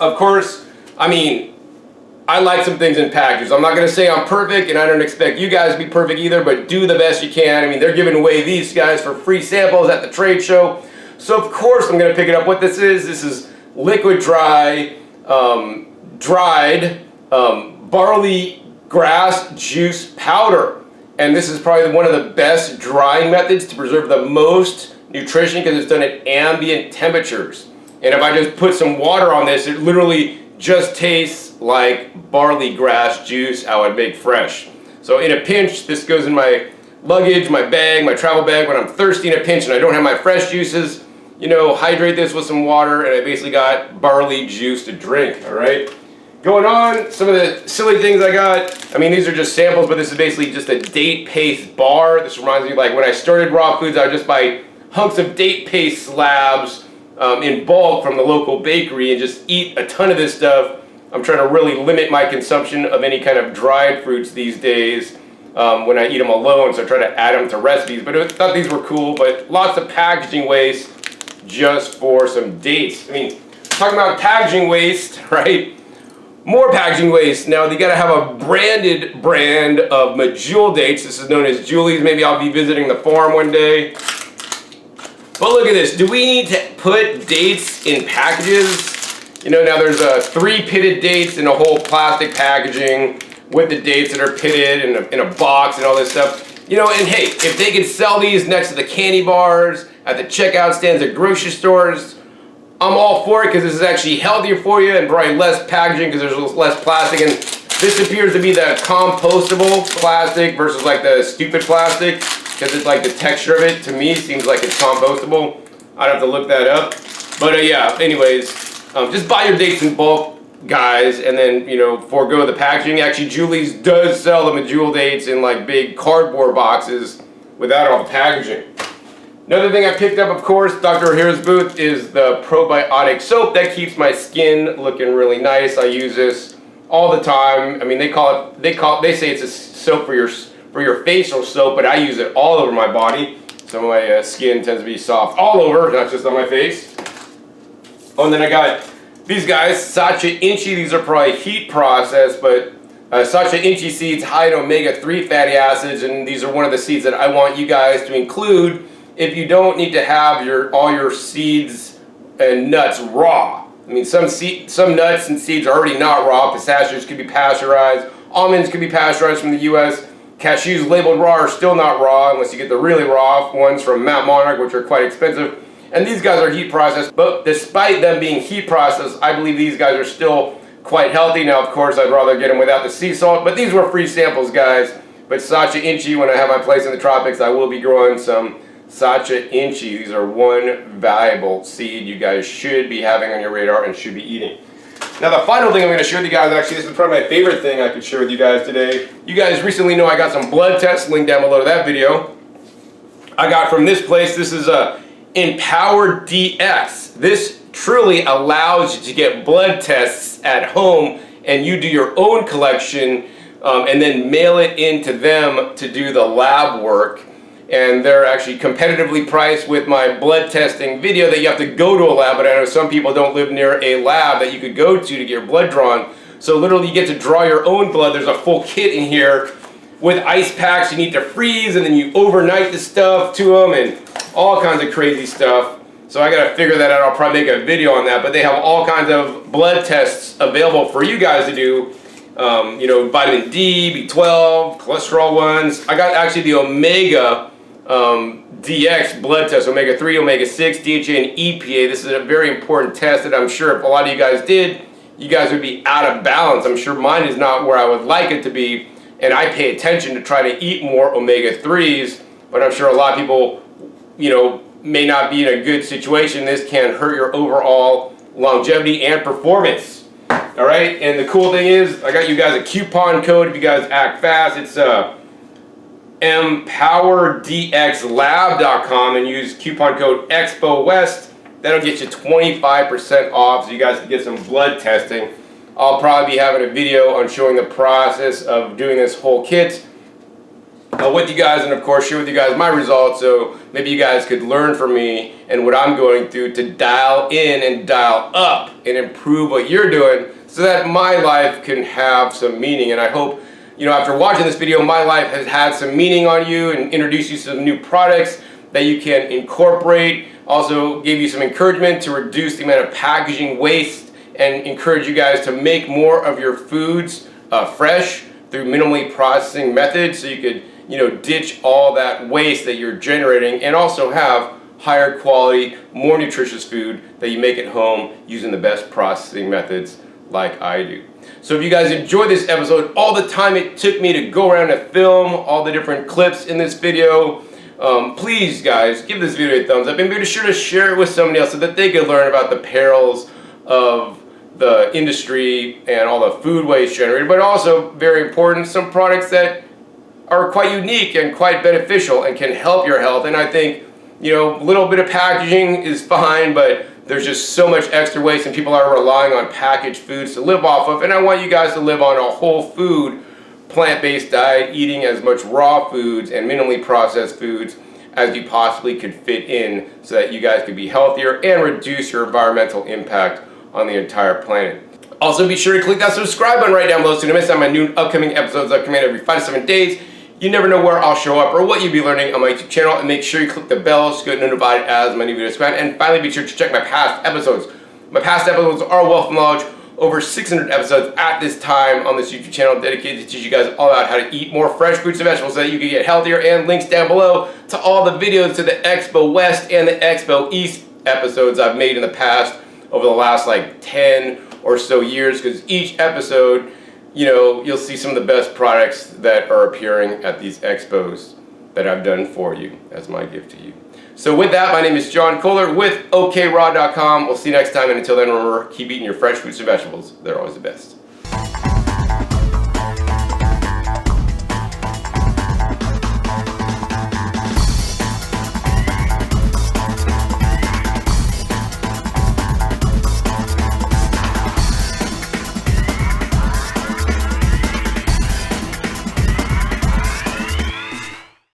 Of course, I like some things in packages. I'm not going to say I'm perfect, and I don't expect you guys to be perfect either, but do the best you can. They're giving away these guys for free samples at the trade show. So of course I'm going to pick it up. What this is liquid dried barley grass juice powder. And this is probably one of the best drying methods to preserve the most nutrition because it's done at ambient temperatures. And if I just put some water on this, it literally just tastes like barley grass juice I would make fresh. So in a pinch, this goes in my luggage, my bag, my travel bag when I'm thirsty in a pinch and I don't have my fresh juices. Hydrate this with some water, and I basically got barley juice to drink, all right? Going on, some of the silly things I got. These are just samples, but this is basically just a date paste bar. This reminds me, like when I started raw foods, I would just buy hunks of date paste slabs in bulk from the local bakery and just eat a ton of this stuff. I'm trying to really limit my consumption of any kind of dried fruits these days when I eat them alone, so I try to add them to recipes. But I thought these were cool, but lots of packaging waste just for some dates. Talking about packaging waste, right? More packaging waste. Now, they gotta have a branded brand of medjool dates. This is known as Julie's. Maybe I'll be visiting the farm one day. But look at this. Do we need to put dates in packages? Now there's 3 pitted dates in a whole plastic packaging with the dates that are pitted in a box and all this stuff. And hey, if they could sell these next to the candy bars, at the checkout stands at grocery stores, I'm all for it because this is actually healthier for you and probably less packaging because there's less plastic. And this appears to be the compostable plastic versus like the stupid plastic because it's like the texture of it to me seems like it's compostable. I'd have to look that up. But yeah, anyways, just buy your dates in bulk, guys, and then, forego the packaging. Actually, Julie's does sell the medjool dates in like big cardboard boxes without all the packaging. Another thing I picked up, of course, Dr. O'Hara's booth, is the probiotic soap that keeps my skin looking really nice. I use this all the time. They say it's a soap for your facial soap, but I use it all over my body. So my skin tends to be soft all over, not just on my face. Oh, and then I got these guys, Sacha Inchi. These are probably heat processed, but Sacha Inchi seeds high in omega-3 fatty acids, and these are one of the seeds that I want you guys to include if you don't need to have all your seeds and nuts raw. I mean, some nuts and seeds are already not raw. Pistachios could be pasteurized. Almonds could be pasteurized from the U.S. Cashews labeled raw are still not raw unless you get the really raw ones from Mount Monarch, which are quite expensive. And these guys are heat processed, but despite them being heat processed, I believe these guys are still quite healthy. Now, of course, I'd rather get them without the sea salt, but these were free samples, guys. But Sacha Inchi, when I have my place in the tropics, I will be growing some Sacha Inchi. These are one valuable seed you guys should be having on your radar and should be eating. Now, the final thing I'm going to share with you guys, actually, this is probably my favorite thing I could share with you guys today. You guys recently know I got some blood tests, link down below to that video. I got from this place. This is Empowered DX. This truly allows you to get blood tests at home, and you do your own collection and then mail it in to them to do the lab work. And they're actually competitively priced with my blood testing video that you have to go to a lab, but I know some people don't live near a lab that you could go to get your blood drawn. So literally you get to draw your own blood. There's a full kit in here with ice packs you need to freeze, and then you overnight the stuff to them and all kinds of crazy stuff. So I gotta figure that out. I'll probably make a video on that, but they have all kinds of blood tests available for you guys to do. You know, vitamin D, B12, cholesterol ones. I got actually the Omega DX blood test, omega-3, omega-6, DHA, and EPA. This is a very important test that I'm sure if a lot of you guys did, you guys would be out of balance. I'm sure mine is not where I would like it to be, and I pay attention to try to eat more omega-3s, but I'm sure a lot of people, you know, may not be in a good situation. This can hurt your overall longevity and performance. All right, and the cool thing is, I got you guys a coupon code if you guys act fast. It's empowerdxlab.com and use coupon code Expo West. That'll get you 25% off, so you guys can get some blood testing. I'll probably be having a video on showing the process of doing this whole kit with you guys, and of course share with you guys my results, so maybe you guys could learn from me and what I'm going through to dial in and dial up and improve what you're doing so that my life can have some meaning. And I hope, you know, after watching this video, my life has had some meaning on you and introduced you to some new products that you can incorporate. Also gave you some encouragement to reduce the amount of packaging waste and encourage you guys to make more of your foods fresh through minimally processing methods, so you could, you know, ditch all that waste that you're generating and also have higher quality, more nutritious food that you make at home using the best processing methods like I do. So if you guys enjoyed this episode, all the time it took me to go around and film all the different clips in this video, please guys, give this video a thumbs up and be sure to share it with somebody else so that they could learn about the perils of the industry and all the food waste generated, but also, very important, some products that are quite unique and quite beneficial and can help your health. And I think, you know, a little bit of packaging is fine, but there's just so much extra waste and people are relying on packaged foods to live off of. And I want you guys to live on a whole food, plant-based diet, eating as much raw foods and minimally processed foods as you possibly could fit in so that you guys could be healthier and reduce your environmental impact on the entire planet. Also, be sure to click that subscribe button right down below so you don't miss out on my new upcoming episodes that come in every 5 to 7 days. You never know where I'll show up or what you'll be learning on my YouTube channel, and make sure you click the bell so you get notified as my new videos come out. And finally, be sure to check my past episodes. My past episodes are a wealth of knowledge. Over 600 episodes at this time on this YouTube channel dedicated to teach you guys all about how to eat more fresh fruits and vegetables so that you can get healthier, and links down below to all the videos to the Expo West and the Expo East episodes I've made in the past over the last like 10 or so years, because each episode, you know, you'll see some of the best products that are appearing at these expos that I've done for you as my gift to you. So with that, my name is John Kohler with OKRaw.com. We'll see you next time, and until then, remember, keep eating your fresh fruits and vegetables. They're always the best.